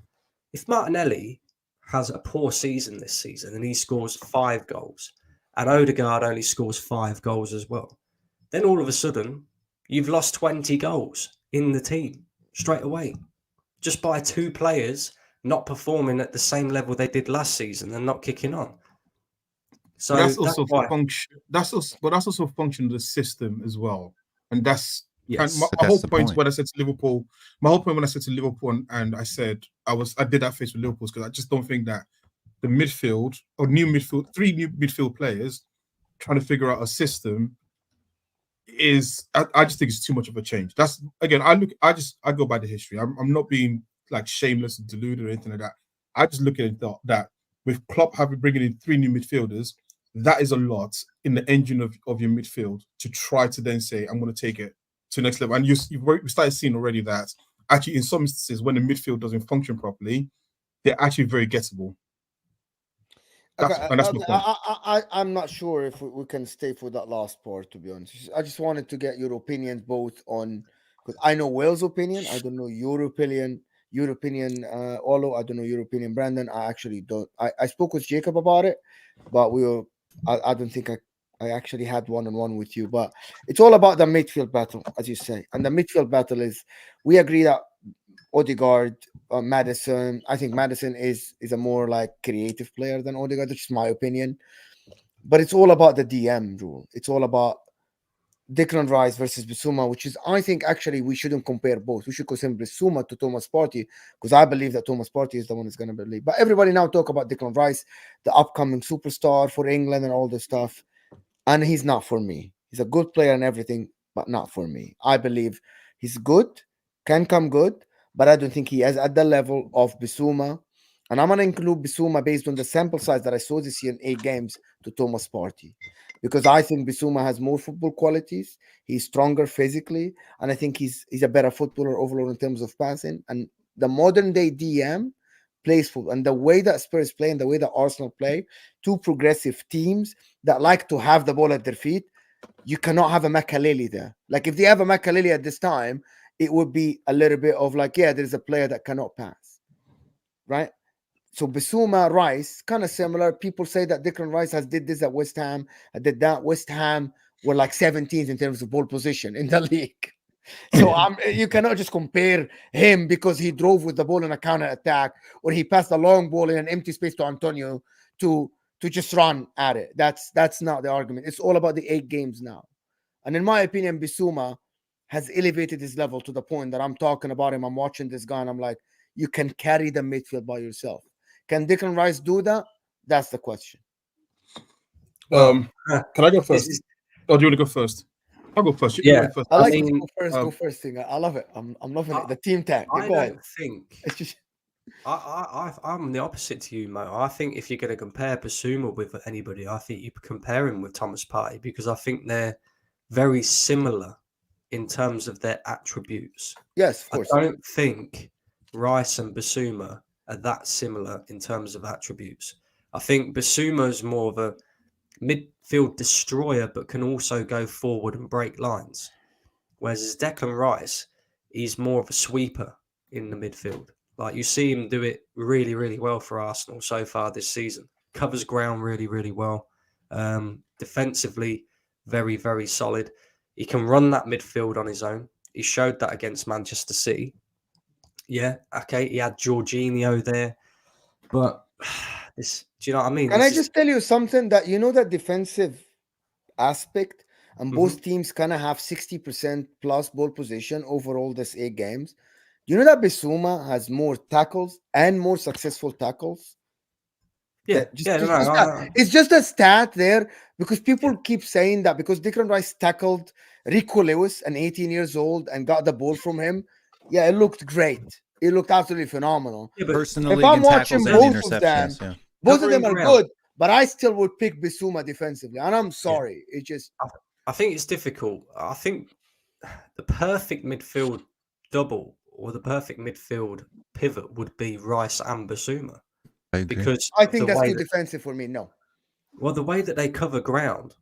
If Martinelli has a poor season this season and he scores 5 goals and Odegaard only scores 5 goals as well, then all of a sudden you've lost 20 goals in the team straight away just by 2 players not performing at the same level they did last season and not kicking on. So That's also why- function. That's also a function of the system as well, and that's yes. and my But that's whole the point point. when I said to Liverpool. My whole point when I said to Liverpool, and I said I did that face with Liverpool because I just don't think that the midfield or three new midfield players trying to figure out a system is. I just think it's too much of a change. That's again. I go by the history. I'm not being like shameless and deluded or anything like that. I just look at it that with Klopp bringing in 3 new midfielders, that is a lot in the engine of your midfield to try to then say, I'm going to take it to the next level. And you've started seeing already that actually in some instances, when the midfield doesn't function properly, they're actually very gettable. That's my point. I'm not sure if we can stay for that last part, to be honest. I just wanted to get your opinions both on, because I know Wales' opinion. I don't know your opinion. Olo, I don't know your opinion, Brandon. I actually don't. I spoke with Jacob about it, but I don't think I actually had one-on-one with you. But it's all about the midfield battle, as you say. And the midfield battle is, we agree that Odegaard, Maddison. I think Maddison is a more like creative player than Odegaard. That's just my opinion. But it's all about the DM rule. It's all about Declan Rice versus Bissouma, which is, I think, actually, we shouldn't compare both. We should compare Bissouma to Thomas Partey, because I believe that Thomas Partey is the one that's going to believe. But everybody now talk about Declan Rice, the upcoming superstar for England and all this stuff. And he's not for me. He's a good player and everything, but not for me. I believe he's good, can come good, but I don't think he is at the level of Bissouma. And I'm going to include Bissouma based on the sample size that I saw this year in 8 games to Thomas Partey. Because I think Bissouma has more football qualities. He's stronger physically. And I think he's a better footballer overall in terms of passing. And the modern day DM plays football. And the way that Spurs play and the way that Arsenal play, 2 progressive teams that like to have the ball at their feet, you cannot have a Makaleli there. Like if they have a Makaleli at this time, it would be a little bit of like, yeah, there's a player that cannot pass. Right? So Bissouma, Rice, kind of similar. People say that Declan Rice did this at West Ham. I did that. West Ham were like 17th in terms of ball position in the league. So you cannot just compare him because he drove with the ball in a counter attack or he passed a long ball in an empty space to Antonio to just run at it. That's not the argument. It's all about the 8 games now. And in my opinion, Bissouma has elevated his level to the point that I'm talking about him. I'm watching this guy and I'm like, you can carry the midfield by yourself. Can Declan Rice do that? That's the question. Can I go first? Or do you want to go first? I'll go first. You Yeah, go first. I like mean, go first thing. I love it. I'm loving it. The team tag. I Go ahead. don't think It's just I'm the opposite to you, Mo. I think if you're going to compare Bissouma with anybody, I think you compare him with Thomas Partey because I think they're very similar in terms of their attributes. Yes, of I course. don't think Rice and Bissouma are that similar in terms of attributes. I think Bissouma is more of a midfield destroyer, but can also go forward and break lines. Whereas Declan Rice, he's more of a sweeper in the midfield. Like, you see him do it really, really well for Arsenal so far this season. Covers ground really, really well. Defensively, very, very solid. He can run that midfield on his own. He showed that against Manchester City. Yeah, okay, he had Jorginho there, but this, do you know what I mean? Can This I is- just tell you something that that defensive aspect, and both teams kind of have 60% plus ball position over all this 8 games. You know that Bissouma has more tackles and more successful tackles? yeah, It's just a stat there, because people keep saying that because Declan Rice tackled Rico Lewis, an 18 years old, and got the ball from him. Yeah, it looked great. It looked absolutely phenomenal. Yeah, but Personally, If I'm in watching tackles and both of them, interceptions, yeah. both of them Covering are ground. good, but I still would pick Bissouma defensively. And I'm sorry. It just I think it's difficult. I think the perfect midfield double or the perfect midfield pivot would be Rice and Bissouma, I agree. because I think the that's way too that, defensive for me. No. well, the way that they cover ground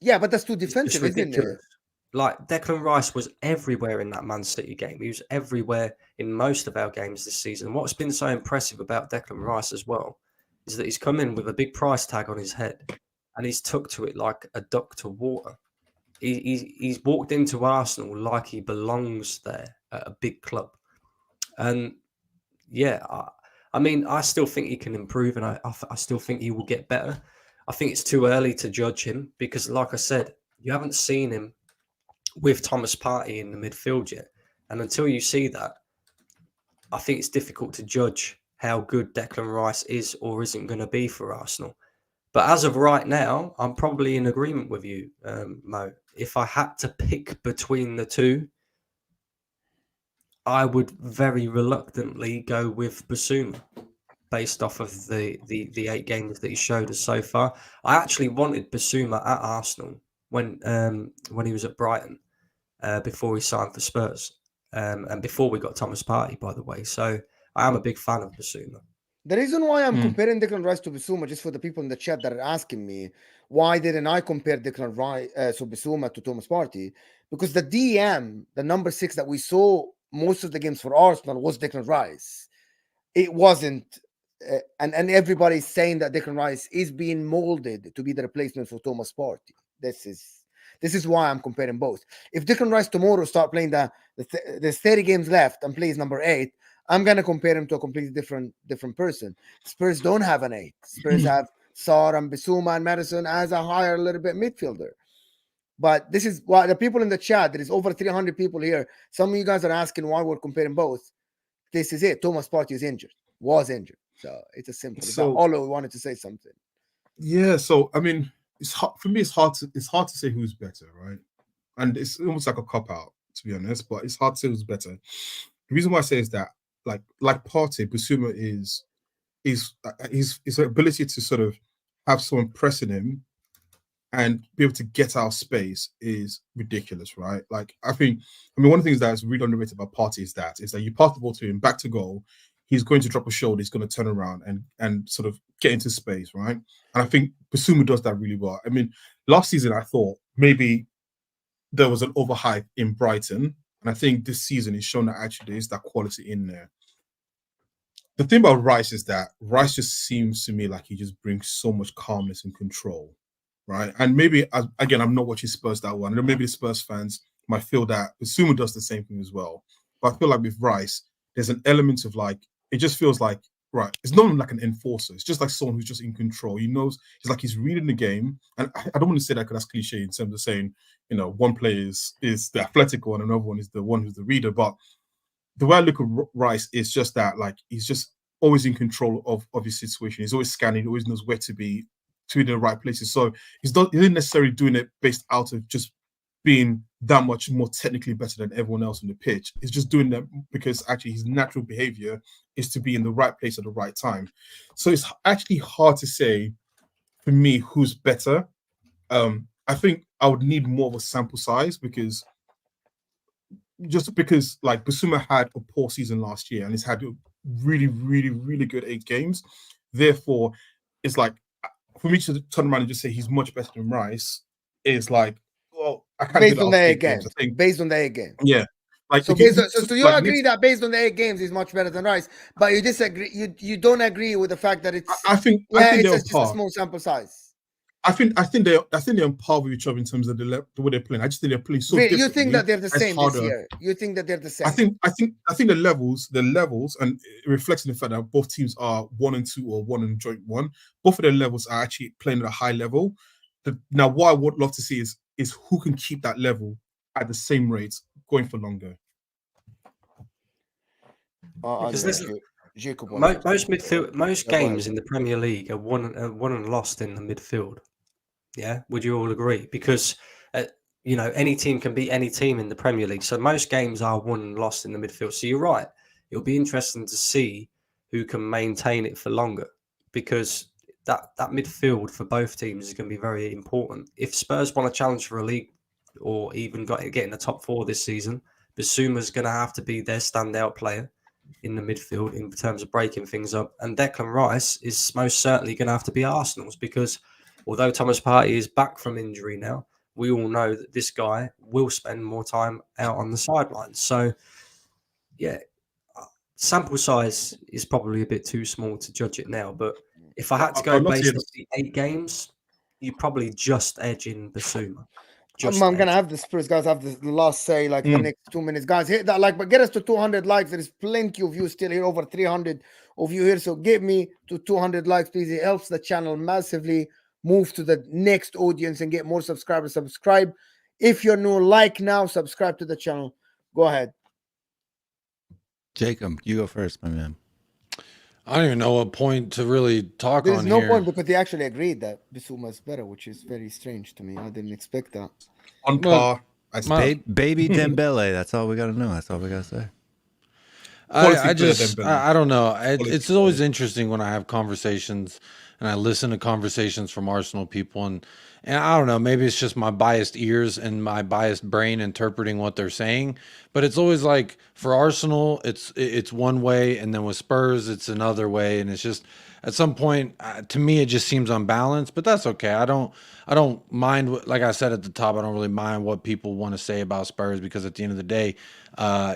Yeah, but that's too is just defensive, isn't ridiculous. it? Like, Declan Rice was everywhere in that Man City game. He was everywhere in most of our games this season. What's been so impressive about Declan Rice as well is that he's come in with a big price tag on his head, and he's took to it like a duck to water. He's walked into Arsenal like he belongs there at a big club. And yeah, I mean, I still think he can improve, and I still think he will get better. I think it's too early to judge him because, like I said, you haven't seen him with Thomas Partey in the midfield yet. And until you see that, I think it's difficult to judge how good Declan Rice is or isn't going to be for Arsenal. But as of right now, I'm probably in agreement with you, Mo. If I had to pick between the two, I would very reluctantly go with Bissouma based off of the 8 games that he showed us so far. I actually wanted Bissouma at Arsenal when he was at Brighton. Before he signed for Spurs, and before we got Thomas Partey, by the way. So I am a big fan of Bissouma. The reason why I'm Hmm. comparing Declan Rice to Bissouma, just for the people in the chat that are asking me, why didn't I compare Declan Rice, Bissouma to Thomas Partey? Because the DM, the number 6 that we saw most of the games for Arsenal was Declan Rice. It wasn't, and everybody's saying that Declan Rice is being molded to be the replacement for Thomas Partey. This is why I'm comparing both. If Declan Rice tomorrow start playing there's 30 games left and plays number 8, I'm gonna compare him to a completely different person. Spurs don't have an 8. Spurs have Sarr and Bissouma and Maddison as a higher a little bit midfielder. But this is why the people in the chat, there is over 300 people here. Some of you guys are asking why we're comparing both. This is it. Thomas Partey was injured. So it's a simple. So- Olo wanted to say something. Yeah, so I mean, it's hard, for me. It's hard to say who's better, right? And it's almost like a cop out, to be honest. But it's hard to say who's better. The reason why I say is that, like Partey, Bissouma is his ability to sort of have someone pressing him and be able to get out of space is ridiculous, right? Like, I mean, one of the things that's really underrated about Partey is that you pass the ball to him back to goal, he's going to drop a shoulder, he's going to turn around and sort of get into space, right? And I think Bissouma does that really well. I mean, last season I thought maybe there was an overhype in Brighton, and I think this season is shown that actually there is that quality in there. The thing about Rice is that Rice just seems to me like he just brings so much calmness and control, right? And maybe, again, I'm not watching Spurs that well. I know maybe the Spurs fans might feel that Bissouma does the same thing as well. But I feel like with Rice, there's an element of like, it just feels like, right, it's not like an enforcer. It's just like someone who's just in control. He knows, it's like he's reading the game. And I don't want to say that because that's cliche in terms of saying, one player is the athletic one and another one is the one who's the reader. But the way I look at Rice is just that, like, he's just always in control of his situation. He's always scanning, he always knows where to be in the right places. So he isn't necessarily doing it based out of just being that much more technically better than everyone else on the pitch. He's just doing that because actually his natural behavior is to be in the right place at the right time. So it's actually hard to say for me who's better. I think I would need more of a sample size because like Bissouma had a poor season last year and he's had a really, really, really good 8 games. Therefore, it's like for me to turn around and just say he's much better than Rice is like, well, I can't do Based that on the after 8 8 games. games. I think, Based on the 8 games. yeah. Like So, if you, so you like, agree that based on the 8 games he's much better than Rice, but you disagree. You don't agree with the fact that it's I think it's they're on just a par. small sample size. I think they're on par with each other in terms of the way they're playing. I just think they're playing so Really, differently. you think that they're the It's same harder. this year? You think that they're the same? I think the levels, and it reflects in the fact that both teams are 1 and 2 or 1 and joint 1. Both of their levels are actually playing at a high level. Now, what I would love to see is who can keep that level at the same rate going for longer. Because there's Jacob, most games in the Premier League are won and lost in the midfield. Yeah, would you all agree? Because any team can beat any team in the Premier League, so most games are won and lost in the midfield. So you're right. It'll be interesting to see who can maintain it for longer, because that midfield for both teams is going to be very important. If Spurs want to challenge for a league or even get in the top 4 this season, Bissouma's going to have to be their standout player in the midfield in terms of breaking things up, and Declan Rice is most certainly going to have to be Arsenal's, because although Thomas Partey is back from injury now, we all know that this guy will spend more time out on the sidelines. So, yeah, sample size is probably a bit too small to judge it now. But if I had to go based on the 8 games, you probably just edge in Bissouma. I'm going to have the Spurs guys have the last say, like the next 2 minutes. Guys, hit that like, but get us to 200 likes. There is plenty of you still here, over 300 of you here. So get me to 200 likes, please. It helps the channel massively move to the next audience and get more subscribers. Subscribe. If you're new, like now, subscribe to the channel. Go ahead. Jacob, you go first, my man. I don't even know what point to really talk There's on no here. point, because they actually agreed that Bissouma is better, which is very strange to me. I didn't expect that. On par. Baby Dembele. That's all we got to know. That's all we got to say. I don't know. It's always interesting when I have conversations and I listen to conversations from Arsenal people, and I don't know, maybe it's just my biased ears and my biased brain interpreting what they're saying, but it's always like for Arsenal, it's one way, and then with Spurs, it's another way, and it's just at some point, to me, it just seems unbalanced, but that's okay. I don't mind, like I said at the top, I don't really mind what people want to say about Spurs, because at the end of the day,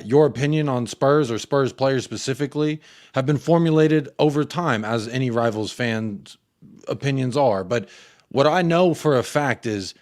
your opinion on Spurs or Spurs players specifically have been formulated over time, as any Rivals fans' opinions are. But what I know for a fact is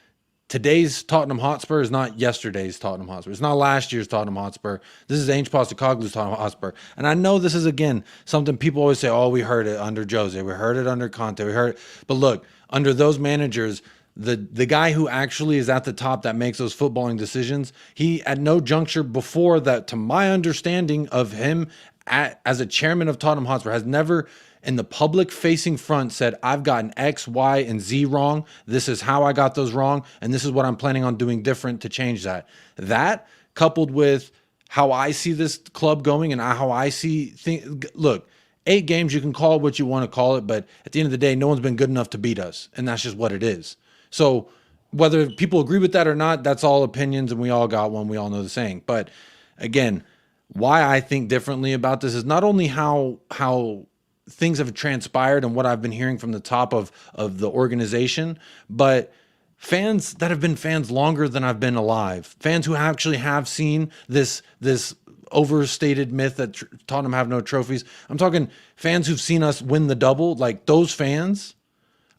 today's Tottenham Hotspur is not yesterday's Tottenham Hotspur. It's not last year's Tottenham Hotspur. This is Ange Postecoglou's Tottenham Hotspur. And I know this is, again, something people always say, oh, we heard it under Jose, we heard it under Conte, we heard it. But look, under those managers, the guy who actually is at the top that makes those footballing decisions, he at no juncture before that, to my understanding of him as a chairman of Tottenham Hotspur, has never in the public facing front said, I've gotten X, Y, and Z wrong. This is how I got those wrong. And this is what I'm planning on doing different to change that. That coupled with how I see this club going and how I see things. Look, 8 games, you can call it what you want to call it, but at the end of the day, no one's been good enough to beat us. And that's just what it is. So whether people agree with that or not, that's all opinions, and we all got one. We all know the saying. But again, why I think differently about this is not only how things have transpired and what I've been hearing from the top of the organization, but fans that have been fans longer than I've been alive, fans who actually have seen this overstated myth that Tottenham have no trophies. I'm talking fans who've seen us win the double. Like those fans,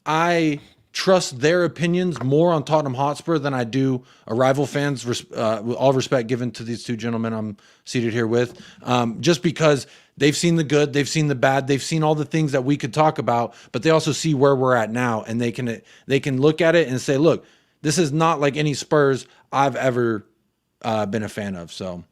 I trust their opinions more on Tottenham Hotspur than I do a rival fans, with all respect given to these 2 gentlemen I'm seated here with, just because they've seen the good, they've seen the bad, they've seen all the things that we could talk about, but they also see where we're at now, and they can look at it and say, look, this is not like any Spurs I've ever been a fan of. So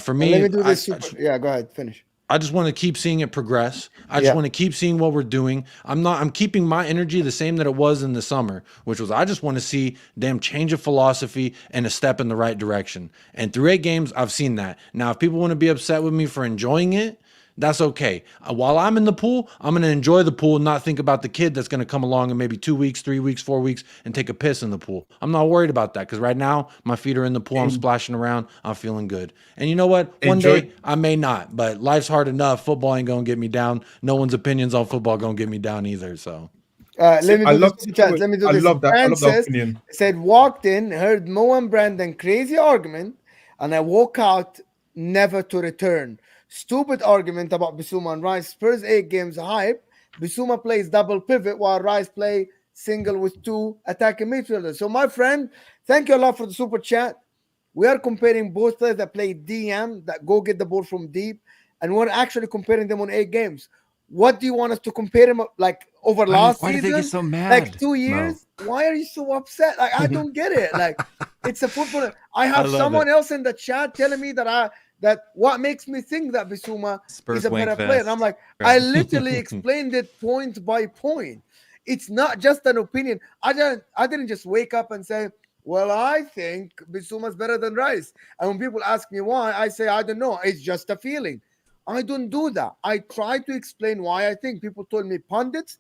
for me, let me do this. Yeah, go ahead, finish. I just want to keep seeing it progress. I just want to keep seeing what we're doing. I'm keeping my energy the same that it was in the summer, which was I just want to see damn change of philosophy and a step in the right direction. And through 8 games, I've seen that. Now, if people want to be upset with me for enjoying it, That's okay. While I'm in the pool, I'm going to enjoy the pool and not think about the kid that's going to come along in maybe 2 weeks, 3 weeks, 4 weeks and take a piss in the pool. I'm not worried about that because right now my feet are in the pool. I'm splashing around. I'm feeling good. And you know what? One day I may not, but life's hard enough. Football ain't going to get me down. No one's opinions on football going to get me down either. So. Let me do this. that. Let me do I this. love that. I love that Francis opinion. said, walked in, heard Mo and Brandon crazy argument, and I walk out never to return. Stupid argument about Bissouma and Rice. Spurs 8 games hype. Bissouma plays double pivot while Rice play single with 2 attacking midfielders. So my friend, thank you a lot for the super chat. We are comparing both players that play DM, that go get the ball from deep, and we're actually comparing them on 8 games. What do you want us to compare them like over last Why season? did they get so mad? Like 2 years? No. Why are you so upset? Like I don't get it. Like it's a football. I have someone else in the chat telling me that what makes me think that Bissouma is a better player. And I'm like, I literally explained it point by point. It's not just an opinion. I didn't just wake up and say, well, I think Bissouma's better than Rice. And when people ask me why, I say, I don't know. It's just a feeling. I don't do that. I try to explain why I think. People told me pundits.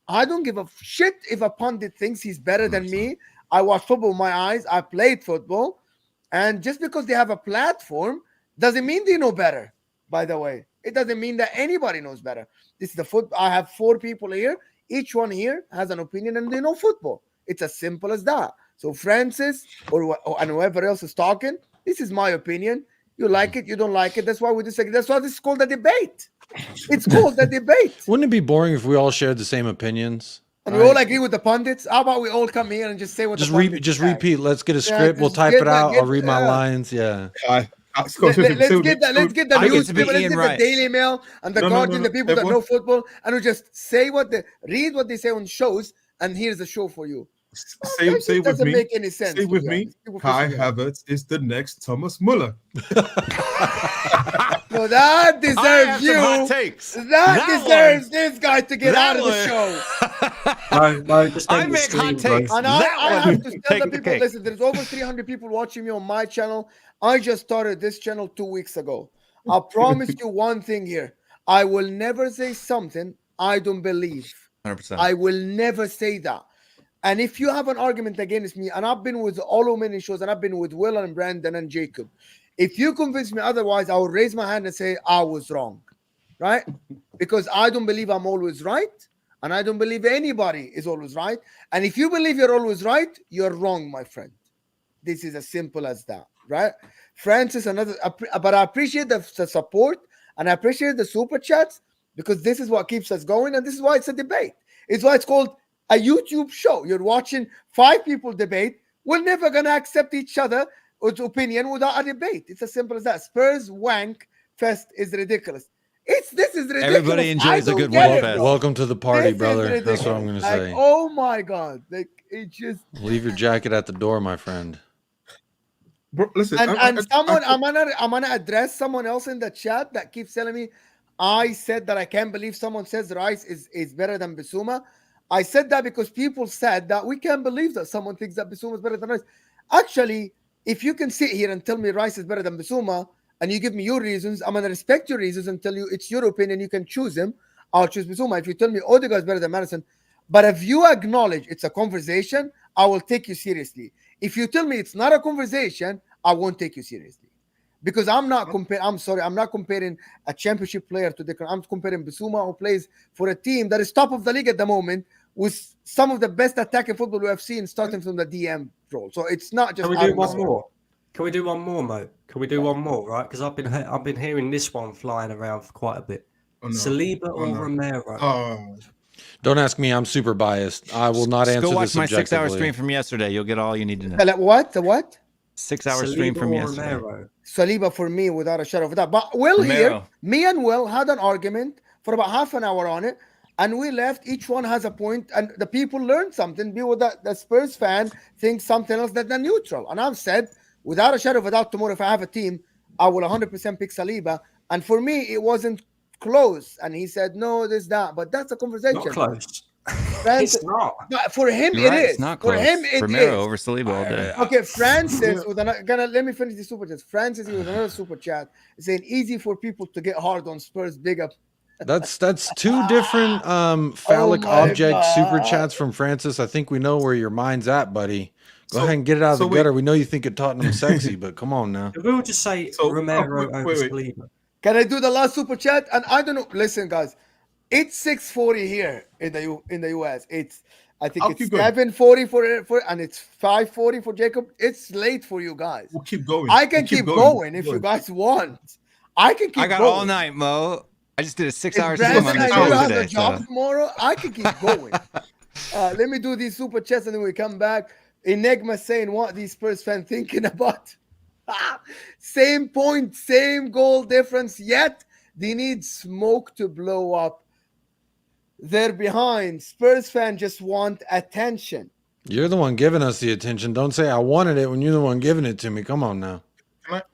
I don't give a shit if a pundit thinks he's better than me. I watch football with my eyes. I played football. And just because they have a platform doesn't mean they know better, by the way. It doesn't mean that anybody knows better. This is the football. I have 4 people here. Each one here has an opinion and they know football. It's as simple as that. So Francis and whoever else is talking, this is my opinion. You like it, you don't like it. That's why we disagree. That's why this is called a debate. It's called a debate. Wouldn't it be boring if we all shared the same opinions? And we all agree with the pundits? How about we all come here and just say what the pundits say? Repeat. Let's get a script. We'll type it out. I'll read my lines. Yeah. Let's get the newspaper, let's get the Daily Mail and the Guardian, the people that know football, and we just read what they say on shows, and here's the show for you. Say with me. Make any sense. Say with me. Kai Havertz is the next Thomas Muller. No, that deserves you. That deserves this guy to get out of the show. I make hot takes. And I have to tell the people, listen, there's over 300 people watching me on my channel. I just started this channel 2 weeks ago. I promise you one thing here. I will never say something I don't believe. 100%. I will never say that. And if you have an argument against me, and I've been with all many shows, and I've been with Will and Brandon and Jacob, if you convince me otherwise, I will raise my hand and say I was wrong, right? Because I don't believe I'm always right, and I don't believe anybody is always right. And if you believe you're always right, you're wrong, my friend. This is as simple as that, right? Francis, but I appreciate the support, and I appreciate the super chats, because this is what keeps us going, and this is why it's a debate. It's why it's called a YouTube show. You're watching 5 people debate. We're never going to accept each other's opinion without a debate. It's as simple as that. Spurs wank fest is ridiculous. This is ridiculous. Everybody enjoys a good wank fest. Welcome to the party, brother. That's what I'm going to say. Oh my God. Like, it just... Leave your jacket at the door, my friend. Bro, listen, I'm gonna address someone else in the chat that keeps telling me I said that I can't believe someone says Rice is better than Bissouma. I said that because people said that we can't believe that someone thinks that Bissouma is better than Rice. Actually, if you can sit here and tell me Rice is better than Bissouma, and you give me your reasons, I'm going to respect your reasons and tell you it's your opinion. You can choose him. I'll choose Bissouma. If you tell me Odegaard is better than Maddison, but if you acknowledge it's a conversation, I will take you seriously. If you tell me it's not a conversation, I won't take you seriously. Because I'm not comparing a championship player to I'm comparing Bissouma, who plays for a team that is top of the league at the moment, with some of the best attacking football we have seen starting from the DM role. So it's not just. Can we do one more? Can we do one more, Mo? Can we do one more, right? Because I've been hearing this one flying around for quite a bit. Oh, no. Saliba or Romero? Oh. Don't ask me. I'm super biased. I will not answer this. Go watch my 6-hour stream from yesterday. You'll get all you need to know. What? The what? 6-hour stream from yesterday. Romero? Saliba for me, without a shadow of a doubt. But Will here, me and Will had an argument for about half an hour on it, and we left. Each one has a point, and the people learned something. Be with the Spurs fan thinks something else than the neutral. And I've said, without a shadow of a doubt, tomorrow if I have a team, I will 100% pick Saliba. And for me, it wasn't close. And he said, no, this, that. But that's a conversation. Not close. Francis, It's not. but for him You're it right, is. it's not For close. him it Romero is. over Saliba all day. Okay, Francis with another. Let me finish the super chat. Francis with another super chat saying easy for people to get hard on Spurs. Big up. That's two different phallic Oh my object super God. chats from Francis. I think we know where your mind's at, buddy. Go So- ahead and get it out of so the wait. gutter. We know you think of Tottenham sexy, but come on now. We'll just say So- Romero wait, over wait. Saliba. Can I do the last super chat? And I don't know. Listen, guys, it's 6:40 here in the US. I think I'll it's keep going. 7:40 for and it's 5:40 for Jacob. It's late for you guys. We'll keep going. I can We'll keep going if you guys want. I can keep I got going. all night, Mo. I just did a 6-hour If stream Brandon on and this you show have today. a job So. tomorrow, I can keep going. Let me do these super chats and then we come back. Enigma saying what these Spurs fans thinking about. Same point, same goal difference, yet they need smoke to blow up. They're behind. Spurs fans just want attention. You're the one giving us the attention. Don't say I wanted it when you're the one giving it to me. Come on now.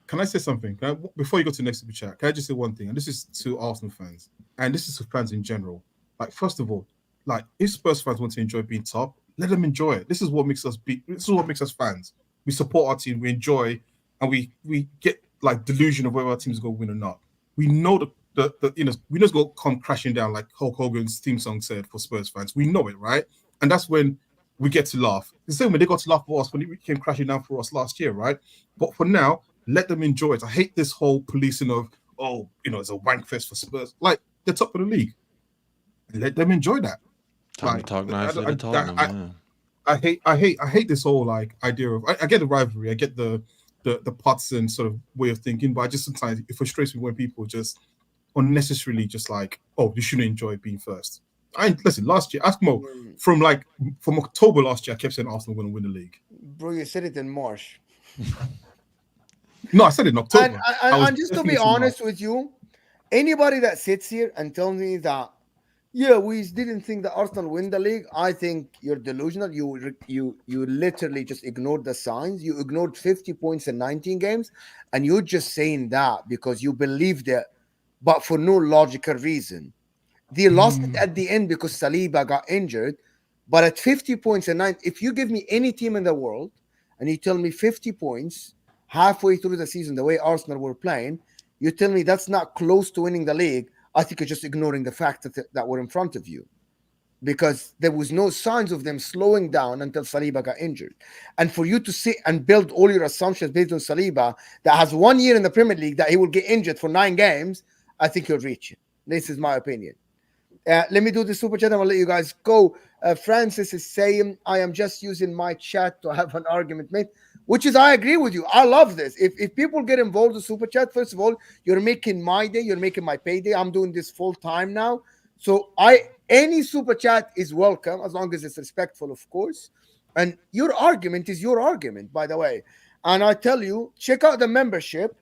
Can I say something? Before you go to the next super chat, can I just say one thing? And this is to Arsenal fans, and this is to fans in general. Like, first of all, like, if Spurs fans want to enjoy being top, let them enjoy it. This is what makes us This is what makes us fans. We support our team, we enjoy, and we get like delusion of whether our team's going to win or not. We know the we know it's going to come crashing down, like Hulk Hogan's theme song said for Spurs fans. We know it, right? And that's when we get to laugh. The same way they got to laugh for us when it came crashing down for us last year, right? But for now, let them enjoy it. I hate this whole policing of, it's a wank fest for Spurs. Like, they're top of the league. Let them enjoy that. Time Like, to talk nicely to Tottenham. I hate this whole like idea of. I get the rivalry. I get the partisan sort of way of thinking, but I just sometimes it frustrates me when people just unnecessarily just like, oh, you shouldn't enjoy being first. Listen. Last year, ask Mo from October last year. I kept saying Arsenal going to win the league. Bro, you said it in March. No, I said it in October. And just to be honest with you, anybody that sits here and tells me that, yeah, we didn't think that Arsenal win the league, I think you're delusional. You literally just ignored the signs. You ignored 50 points in 19 games, and you're just saying that because you believed it, but for no logical reason. They lost it at the end because Saliba got injured, but at 50 points and 9, if you give me any team in the world and you tell me 50 points halfway through the season, the way Arsenal were playing, you tell me that's not close to winning the league, I think you're just ignoring the fact that we're in front of you, because there was no signs of them slowing down until Saliba got injured. And for you to sit and build all your assumptions based on Saliba that has 1 year in the Premier League that he will get injured for 9 games, I think you're reaching. This is my opinion. Let me do the super chat and I'll let you guys go. Francis is saying, I am just using my chat to have an argument, mate. Which is, I agree with you. I love this. If people get involved in super chat, first of all, you're making my day. You're making my payday. I'm doing this full time now. So any super chat is welcome as long as it's respectful, of course. And your argument is your argument, by the way. And I tell you, check out the membership.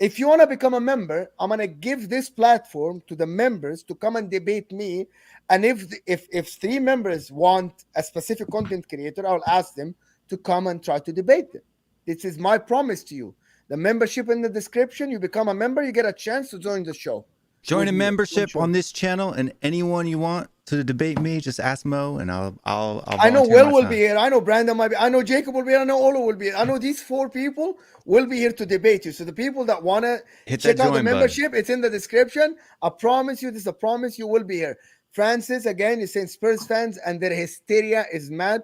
If you want to become a member, I'm going to give this platform to the members to come and debate me. And if 3 members want a specific content creator, I'll ask them to come and try to debate them. This is my promise to you. The membership in the description, you become a member, you get a chance to join the show. Join a membership on this channel, and anyone you want to debate me, just ask Mo, and I'll I know volunteer Will my will time. be here. I know Brandon might be. I know Jacob will be here. I know Olo will be here. I know these 4 people will be here to debate you. So the people that want to check out the membership, it's in the description. I promise you, this is a promise, you will be here. Francis, again, is saying Spurs fans and their hysteria is mad.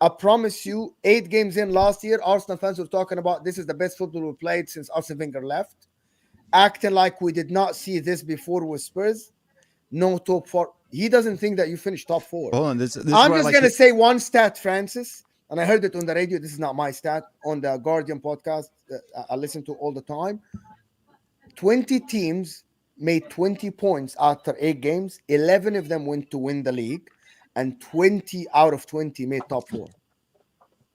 I promise you, 8 games in last year, Arsenal fans were talking about this is the best football we played since Arsene Wenger left. Acting like we did not see this before with Spurs. No top 4. He doesn't think that you finished top 4. Hold on, this I'm just going to say one stat, Francis, and I heard it on the radio. This is not my stat. On the Guardian podcast, I listen to all the time. 20 teams made 20 points after 8 games. 11 of them went to win the league, and 20 out of 20 made top 4.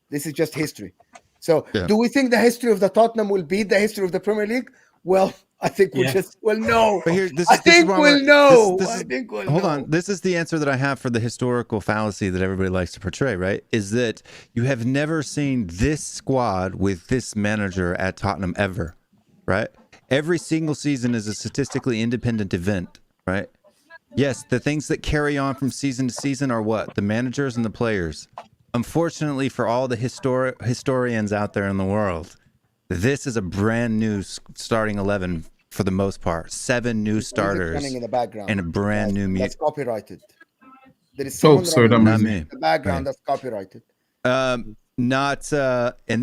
This is just history. So, do we think the history of the Tottenham will beat the history of the Premier League? Well, I think we'll know. But here, I think we'll know. Hold on. This is the answer that I have for the historical fallacy that everybody likes to portray, right? Is that you have never seen this squad with this manager at Tottenham ever, right? Every single season is a statistically independent event, right? Yes, the things that carry on from season to season are what? The managers and the players. Unfortunately for all the historians out there in the world, this is a brand new starting 11 for the most part. 7 new Music starters running in the background. and a brand new That's copyrighted. There is Oh, someone sorry, running that Not music. me. in the background that's copyrighted. And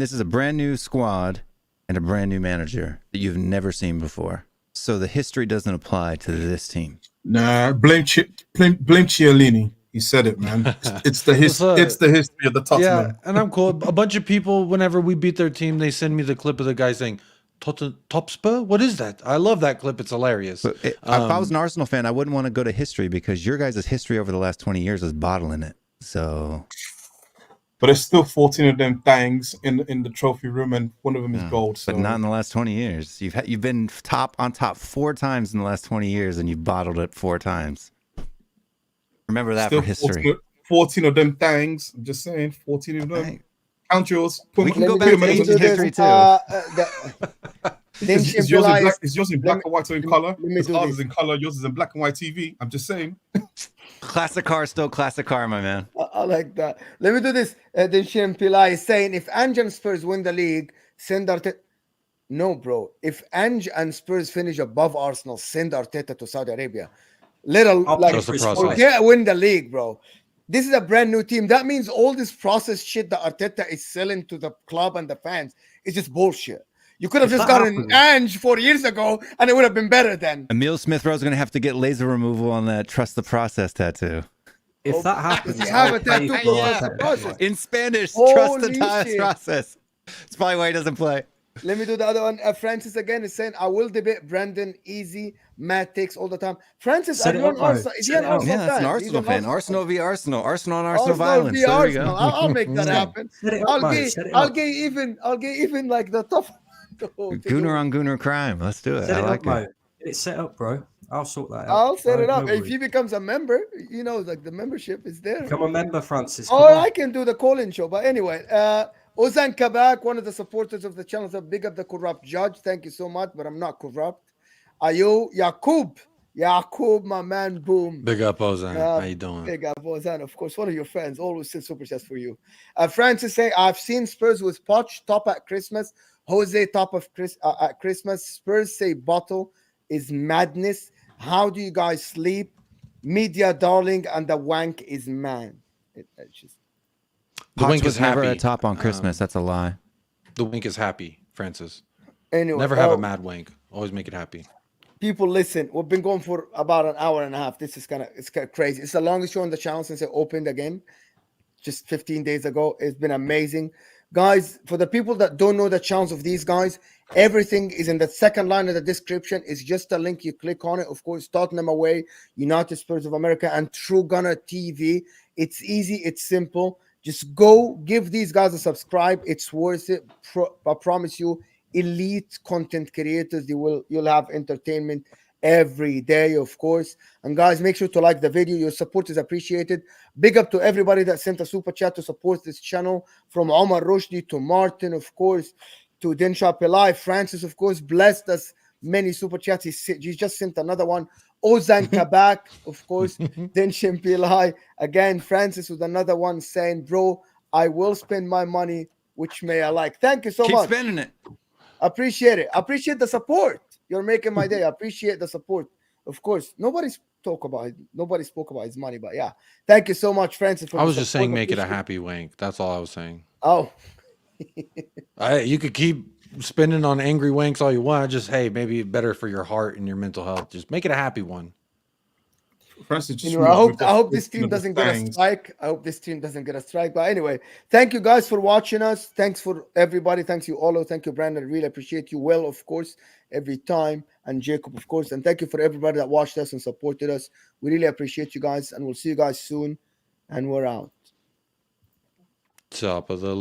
this is a brand new squad and a brand new manager that you've never seen before. So the history doesn't apply to this team. Nah, blame Chiellini. He said it, man. It's the history of the Tottenham. Yeah, and I'm cool. A bunch of people, whenever we beat their team, they send me the clip of the guy saying, Topspur? What is that? I love that clip. It's hilarious. But if I was an Arsenal fan, I wouldn't want to go to history because your guys' history over the last 20 years is bottling it. So, But there's still 14 of them things in the trophy room, and one of them is gold. So. but not in the last 20 years. You've been on top 4 times in the last 20 years, and you've bottled it 4 times. Remember that Still for history. 14 of them things. I'm just saying, 14 of them. Hey, Count yours. we can go back them to in ancient the- history too. Is yours in black and white or in color? let me Because do ours this. is in color, yours is in black and white TV. I'm just saying. Classic car, still classic car, my man. I like that. Let me do this. Then Pillai is saying, if Ange and Spurs win the league, send Arteta. No, bro. If Ange and Spurs finish above Arsenal, send Arteta to Saudi Arabia. Trust the process. Forget win the league, bro. This is a brand new team. That means all this process shit that Arteta is selling to the club and the fans is just bullshit. You could have just gotten Ange 4 years ago, and it would have been better then. Emil Smith Rowe's going to have to get laser removal on that trust the process tattoo. If that happens, Does he have I'll a pay tattoo for for that. the process? In Spanish, Holy trust the shit. process. That's probably why he doesn't play. Let me do the other one. Francis again is saying, I will debate Brandon easy. Matt takes all the time. Francis, Set are it you up, an bro. Arsenal? Is he Set an it up. Arsenal Yeah, that's an fan? Arsenal He's an fan. Arsenal v Arsenal. Arsenal on Arsenal Arsenal violence. v There we go. Arsenal. I'll make that happen. Set it up, I'll mate. get, Set it I'll up. get even like the top. Gooner on Gooner crime. Let's do it. Set I it like up, it. mate. Get it set up, bro. I'll sort that out. I'll set it No up. If worries. he becomes a member, like the membership is there. Become a member, Francis. Come Or on. I can do the call-in show. But anyway, Ozan Kabak, one of the supporters of the channel, said, big up the corrupt judge. Thank you so much, but I'm not corrupt. Ayo, Yakub, my man, boom. Big up, Ozan. How you doing? Big up, Ozan, of course, one of your friends. Always send super chats for you. Francis saying, I've seen Spurs with Poch top at Christmas. Jose top of at Christmas. Spurs say bottle is madness. How do you guys sleep? Media darling and the wank is man. It's just The Potts wink was is never happy. a top on Christmas. That's a lie. The wink is happy, Francis. anyway. Never have a mad wink. Always make it happy. People, listen. We've been going for about an hour and a half. This is kind of crazy. It's the longest show on the channel since it opened again, just 15 days ago. It's been amazing, guys. For the people that don't know the channels of these guys, everything is in the second line of the description. It's just a link. You click on it. Of course, Tottenham away, United Spurs of America, and True Gunner TV. It's easy. It's simple. Just go give these guys a subscribe. It's worth it. I promise you. Elite content creators. You'll have entertainment every day, of course. And guys, make sure to like the video. Your support is appreciated. Big up to everybody that sent a super chat to support this channel, from Omar Rushdie to Martin, of course, to Densha Pillai. Francis, of course, blessed us many super chats. He just sent another one. Ozan Kabak, of course. Densha Pillai again. Francis with another one saying, bro, I will spend my money, which may I like. Thank you so Keep much. spending it. Appreciate it. Appreciate the support. You're making my day. Appreciate the support. Of course, nobody spoke about his money, but yeah. Thank you so much, Francis. For I the was just support. saying make it a Appreciate happy wink. That's all I was saying. Oh, You could keep spinning on angry winks all you want. Just, hey, maybe better for your heart and your mental health. Just make it a happy one. Francis, just I remember, hope we've this got team 15 of the doesn't get a things. strike. I hope this team doesn't get a strike. But anyway, thank you guys for watching us. Thanks for everybody. Thanks you, Olo. Thank you, Brandon. Really appreciate you. Will, of course, every time. And Jacob, of course. And thank you for everybody that watched us and supported us. We really appreciate you guys. And we'll see you guys soon. And we're out. Top of the